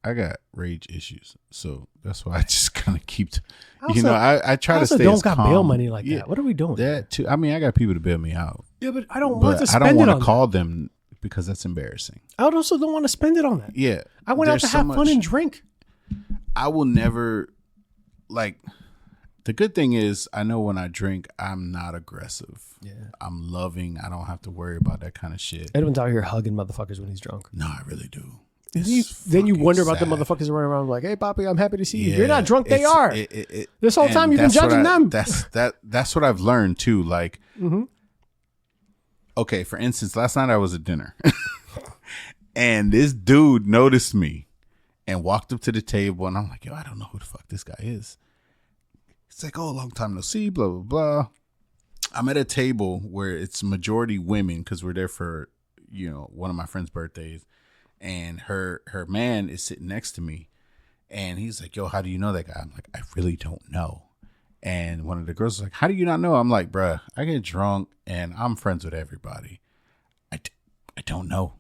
I got rage issues, so that's why I just kind of keep. I try to stay. Don't got calm. Bail money like that. What are we doing? That too. I mean, I got people to bail me out. Yeah, but I don't want to spend I don't want to call them because that's embarrassing. I also don't want to spend it on that. Yeah. I went out to have fun and drink. I will never, like, the good thing is I know when I drink, I'm not aggressive. Yeah. I'm loving. I don't have to worry about that kind of shit. Edwin's out here hugging motherfuckers when he's drunk. No, I really do. Then you wonder about the motherfuckers running around like, hey, Poppy, I'm happy to see you. You're not drunk. They are. This whole time you've been judging them. That's what I've learned too. Like, okay, for instance, last night I was at dinner and this dude noticed me and walked up to the table and I'm like, yo, I don't know who the fuck this guy is. It's like, oh, long time no see, blah, blah, blah. I'm at a table where it's majority women because we're there for, one of my friend's birthdays. And her man is sitting next to me. And he's like, yo, how do you know that guy? I'm like, I really don't know. And one of the girls was like, how do you not know? I'm like, bruh, I get drunk and I'm friends with everybody. I don't know.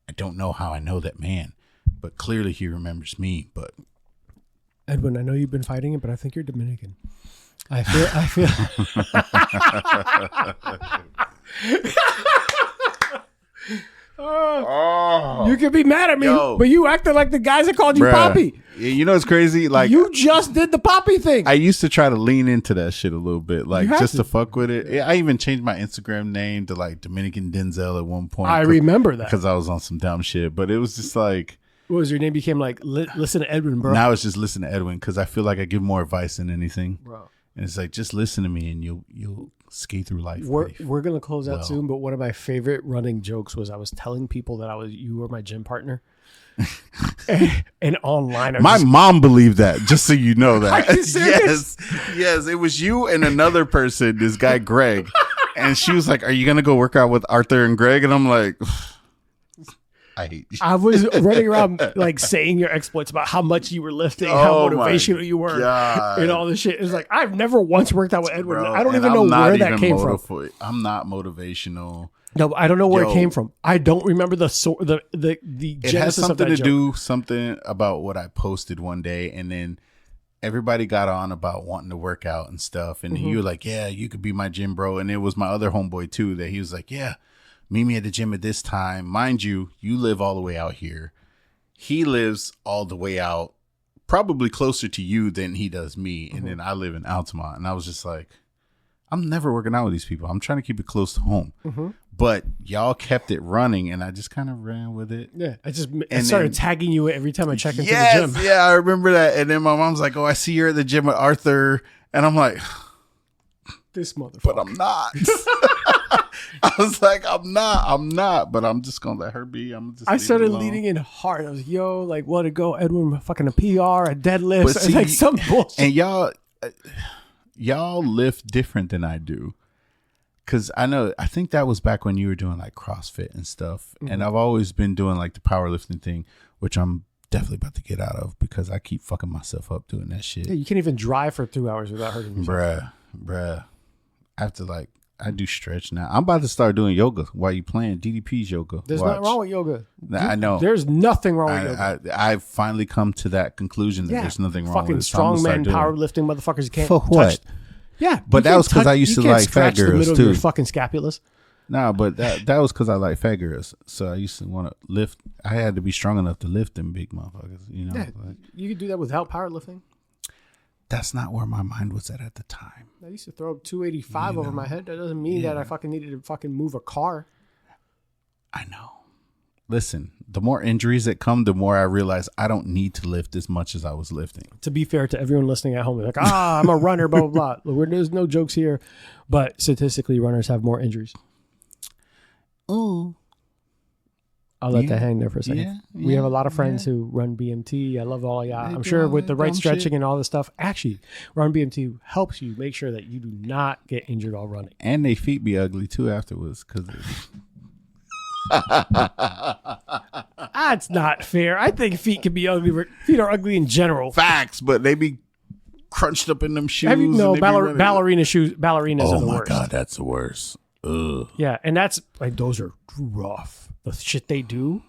I don't know how I know that man. But clearly he remembers me. But Edwin, I know you've been fighting it, but I think you're Dominican. I feel. You can be mad at me, but you acted like the guys that called you Poppy. You know it's crazy? Like, you just did the Poppy thing. I used to try to lean into that shit a little bit, like just to fuck with it. I even changed my Instagram name to like Dominican Denzel at one point. I remember that because I was on some dumb shit, but it was just like, what was your name? Became like listen to Edwin, bro. Now it's just listen to Edwin because I feel like I give more advice than anything, bro. And it's like, just listen to me and you'll skate through life. We're gonna close out soon, but one of my favorite running jokes was I was telling people that you were my gym partner, and online my mom believed that. Just so you know that. Are you serious? Yes, it was you and another person. This guy Greg, and she was like, "Are you gonna go work out with Arthur and Greg?" And I'm like, I hate you. I was running around like saying your exploits about how much you were lifting, how motivational you were, and all this shit. It's like, I've never once worked out with Edwin. Bro, I don't even know where that came from. I'm not motivational. No, I don't know where it came from. I don't remember the it has something to do something about what I posted one day, and then everybody got on about wanting to work out and stuff, and you were like, yeah, you could be my gym bro. And it was my other homeboy too that he was like, yeah, meet me at the gym at this time. Mind you, you live all the way out here. He lives all the way out, probably closer to you than he does me. And then I live in Altamont. And I was just like, I'm never working out with these people. I'm trying to keep it close to home. But y'all kept it running, and I just kind of ran with it. Yeah, I started tagging you every time I check into the gym. Yeah, I remember that. And then my mom's like, oh, I see you're at the gym with Arthur. And I'm like, this motherfucker. But I'm not. I was like, I'm not, but I'm just gonna let her be. I started leaning in hard. I was like, yo, like, what to go, Edwin, fucking a PR, a deadlift, see, like some bullshit. And y'all lift different than I do. Cause I think that was back when you were doing like CrossFit and stuff. And I've always been doing like the powerlifting thing, which I'm definitely about to get out of because I keep fucking myself up doing that shit. Yeah, you can't even drive for 2 hours without hurting yourself. Bruh. I have to like, I do stretch now. I'm about to start doing yoga while you playing DDP's yoga. There's nothing wrong with yoga. I know. There's nothing wrong with yoga. I've finally come to that conclusion that there's nothing wrong with it. Fucking strongman powerlifting motherfuckers can't for what? Touch. Yeah, but that was because I used to like fat girls too. Your fucking scapulas. Nah, but that was because I like fat girls. So I used to want to lift. I had to be strong enough to lift them big motherfuckers. You know, you could do that without powerlifting. That's not where my mind was at the time. I used to throw up 285 over my head. That doesn't mean that I fucking needed to fucking move a car. I know. Listen, the more injuries that come, the more I realize I don't need to lift as much as I was lifting. To be fair to everyone listening at home, they're like, I'm a runner, blah, blah, blah. There's no jokes here. But statistically, runners have more injuries. Ooh. I'll let that hang there for a second. Yeah, we have a lot of friends who run BMT. I love all y'all. I'm sure with the right stretching and all this stuff, actually, run BMT helps you make sure that you do not get injured while running. And they feet be ugly too afterwards because that's not fair. I think feet can be ugly. Feet are ugly in general. Facts, but they be crunched up in them shoes. Have you know ballerina shoes? Ballerinas are the worst. Oh my God, that's the worst. Ugh. Yeah, and that's like those are rough. The shit they do,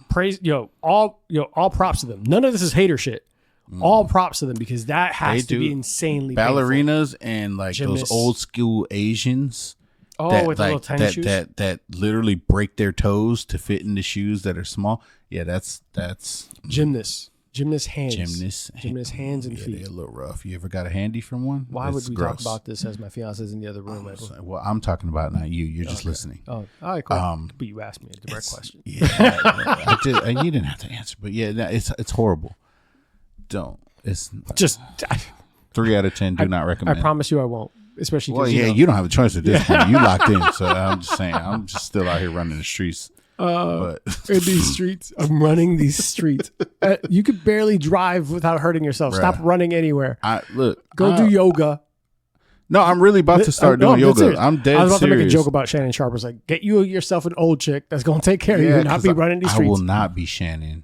praise all props to them. None of this is hater shit. All props to them because that has to be insanely ballerinas painful. And like Gymnasts. those old school Asians. Oh, with the little tiny shoes? That literally break their toes to fit in the shoes that are small. Yeah, that's gymnast hands. Gymnast hands and feet. They're a little rough. You ever got a handy from one? Why would we talk about this as my fiance's in the other room? Well, I'm talking about not you. You're just listening. Oh, all right, cool. But you asked me a direct question. Yeah, you didn't have to answer, but yeah, it's horrible. Don't. It's just 3 out of 10. Do not recommend. I promise you, I won't. Especially well, you don't have a choice at this point. You locked in, so I'm just saying. I'm just still out here running the streets. But in these streets, I'm running these streets. You could barely drive without hurting yourself. Stop running anywhere. Go do yoga. No, I'm really about to start doing yoga. I'm dead serious. I was about to make a joke about Shannon Sharp. I was like, get yourself an old chick that's going to take care of you and not be running these streets. I will not be Shannon.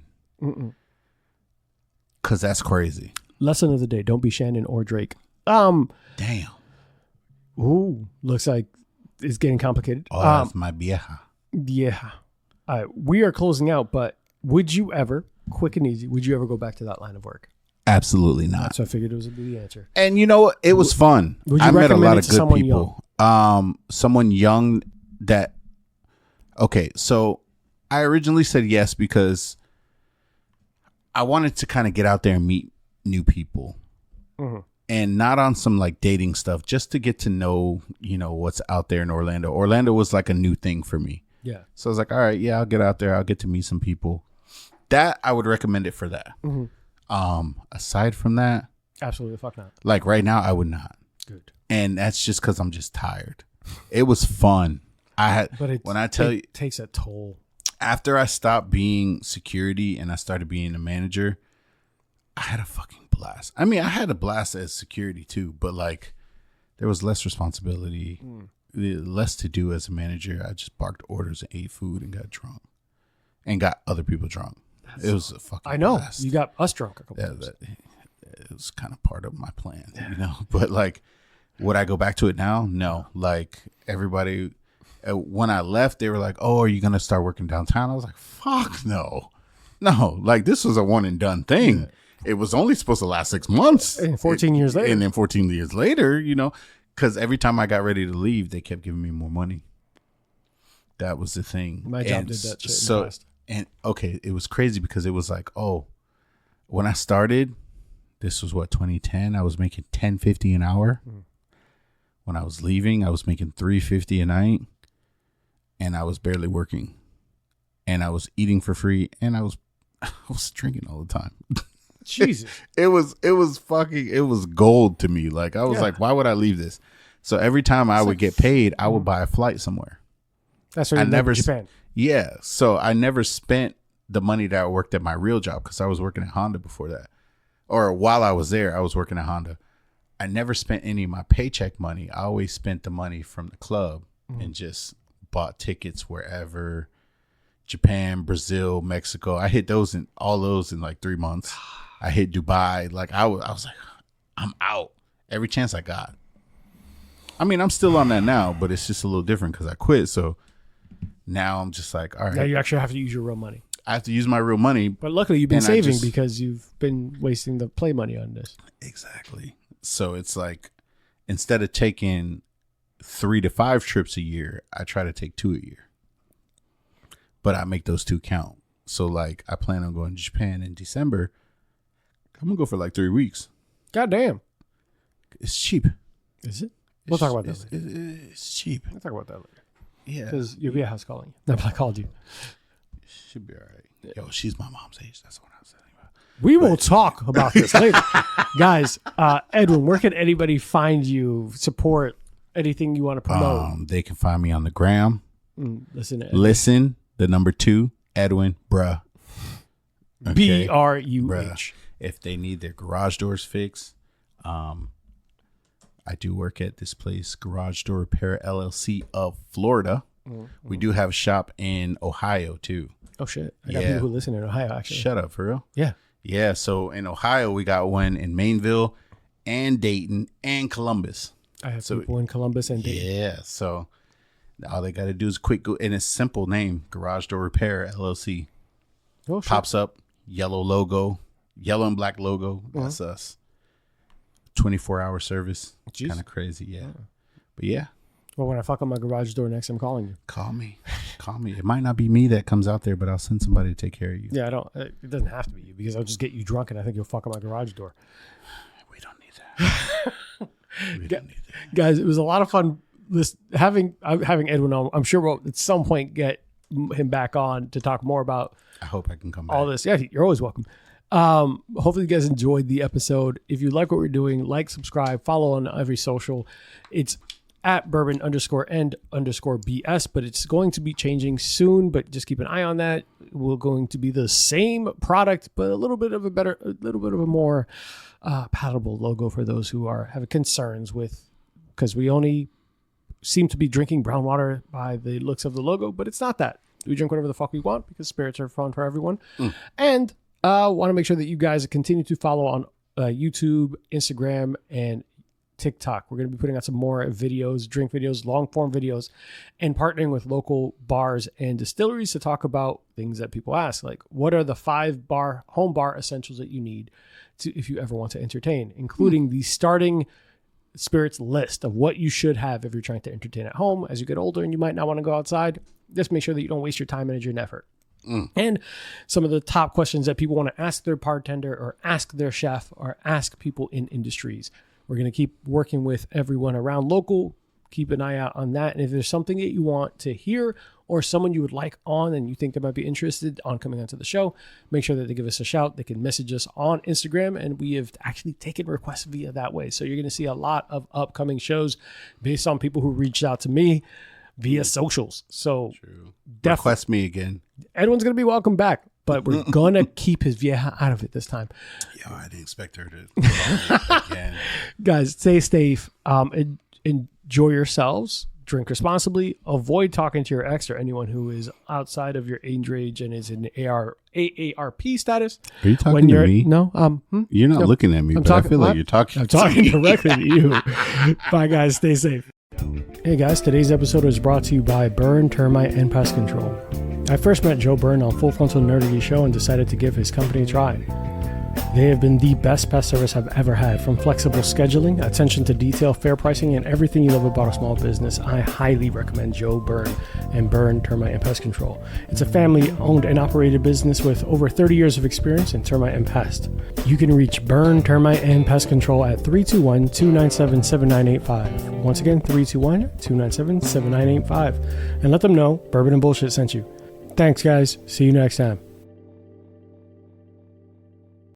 Because that's crazy. Lesson of the day. Don't be Shannon or Drake. Damn. Ooh, looks like it's getting complicated. Oh, that's my vieja. Yeah. We are closing out, but would you ever, quick and easy, would you ever go back to that line of work? Absolutely not. So I figured it was the answer. And you know what? It was fun. I met a lot of good people. Someone young that, okay, so I originally said yes because I wanted to kind of get out there and meet new people. Mm-hmm. And not on some like dating stuff, just to get to know, what's out there in Orlando. Orlando was like a new thing for me. Yeah. So I was like, all right, yeah, I'll get out there. I'll get to meet some people. That I would recommend it for that. Mm-hmm. Aside from that, absolutely fuck not. Like right now, I would not. Good. And that's just because I'm just tired. It was fun. It takes a toll. After I stopped being security and I started being a manager, I had a fucking blast. I mean, I had a blast as security too, but like there was less responsibility, less to do as a manager. I just barked orders and ate food and got drunk and got other people drunk. It was a fucking blast. You got us drunk a couple times. It was kind of part of my plan, but like, would I go back to it now? No. Like everybody, when I left, they were like, oh, are you going to start working downtown? I was like, fuck no. Like this was a one and done thing. Yeah. It was only supposed to last 6 months. And 14 years later. And then 14 years later, because every time I got ready to leave, they kept giving me more money. That was the thing. My job did that shit in the past. And okay, it was crazy because it was like, when I started, this was 2010. I was making $10.50 an hour. When I was leaving, I was making $3.50 a night. And I was barely working. And I was eating for free. And I was drinking all the time. Jesus. It was gold to me. Like I was like, why would I leave this? So every time I would get paid, I would buy a flight somewhere. That's where you never Japan. Yeah. So I never spent the money that I worked at my real job because I was working at Honda before that. Or while I was there, I was working at Honda. I never spent any of my paycheck money. I always spent the money from the club and just bought tickets wherever. Japan, Brazil, Mexico. I hit all those in like 3 months. I hit Dubai. Like I was like, I'm out every chance I got. I mean, I'm still on that now, but it's just a little different because I quit. So now I'm just like, all right. Now you actually have to use your real money. I have to use my real money. But luckily you've been saving because you've been wasting the play money on this. Exactly. So it's like, instead of taking 3 to 5 trips a year, I try to take 2 a year. But I make those 2 count. So like, I plan on going to Japan in December. I'm going to go for like 3 weeks. God damn. It's cheap. Is it? We'll talk about that later. It's cheap. We'll talk about that later. Yeah. Because your vieja's calling you. No, but I called you. Should be all right. Yo, she's my mom's age. That's what I was saying about. We will talk about this later. Guys, Edwin, where can anybody find you, support, anything you want to promote? They can find me on the gram. Listen, the number 2, Edwin, bruh. Okay. BRUH. If they need their garage doors fixed, I do work at this place, Garage Door Repair LLC of Florida. We do have a shop in Ohio too. Oh shit! I got people who listen in Ohio. Actually, shut up, for real? Yeah, yeah. So in Ohio, we got one in Mainville, and Dayton, and Columbus. I have people in Columbus and Dayton. Yeah, so all they got to do is quick go, and it's a simple name, Garage Door Repair LLC. Oh, shit. Pops up, yellow logo, yellow and black logo. That's us. 24-hour service. Kind of crazy, yeah. But yeah. Well, when I fuck on my garage door next, I'm calling you. Call me. It might not be me that comes out there, but I'll send somebody to take care of you. Yeah, it doesn't have to be you because I'll just get you drunk and I think you'll fuck on my garage door. We don't need that. We don't need that. Guys, it was a lot of fun having Edwin on. I'm sure we'll at some point get him back on to talk more about I hope I can come back. all this. Yeah, you're always welcome. Hopefully you guys enjoyed the episode. If you like what we're doing, like, subscribe, follow on every social. It's at Bourbon _and_BS, but it's going to be changing soon, but just keep an eye on that. We're going to be the same product, but a little bit of a more palatable logo for those who have concerns with, because we only seem to be drinking brown water by the looks of the logo, but it's not that. We drink whatever the fuck we want because spirits are fun for everyone. And want to make sure that you guys continue to follow on YouTube, Instagram, and TikTok. We're going to be putting out some more videos, drink videos, long form videos, and partnering with local bars and distilleries to talk about things that people ask, like what are the 5 home bar essentials that you need if you ever want to entertain, including the starting spirits list of what you should have if you're trying to entertain at home. As you get older and you might not want to go outside, just make sure that you don't waste your time, energy, and effort. And some of the top questions that people want to ask their bartender or ask their chef or ask people in industries. We're going to keep working with everyone around local. Keep an eye out on that. And if there's something that you want to hear or someone you would like on and you think they might be interested on coming onto the show, make sure that they give us a shout. They can message us on Instagram, and we have actually taken requests via that way. So you're going to see a lot of upcoming shows based on people who reached out to me via socials. So definitely request me again. Edwin's going to be welcome back, but we're going to keep his vieja out of it this time. Yo, I didn't expect her to again. Guys, stay safe. Enjoy yourselves. Drink responsibly. Avoid talking to your ex or anyone who is outside of your age range and is in AARP status. Are you talking to me? No. You're not looking at me, but I feel like you're talking. I'm talking directly to you. Bye, guys. Stay safe. Hey, guys. Today's episode is brought to you by Burn, Termite, and Pest Control. I first met Joe Byrne on Full Frontal Nerdy Show and decided to give his company a try. They have been the best pest service I've ever had. From flexible scheduling, attention to detail, fair pricing, and everything you love about a small business, I highly recommend Joe Byrne and Burn, Termite, and Pest Control. It's a family-owned and operated business with over 30 years of experience in termite and pest. You can reach Burn, Termite, and Pest Control at 321-297-7985. Once again, 321-297-7985. And let them know Bourbon and Bullshit sent you. Thanks, guys. See you next time.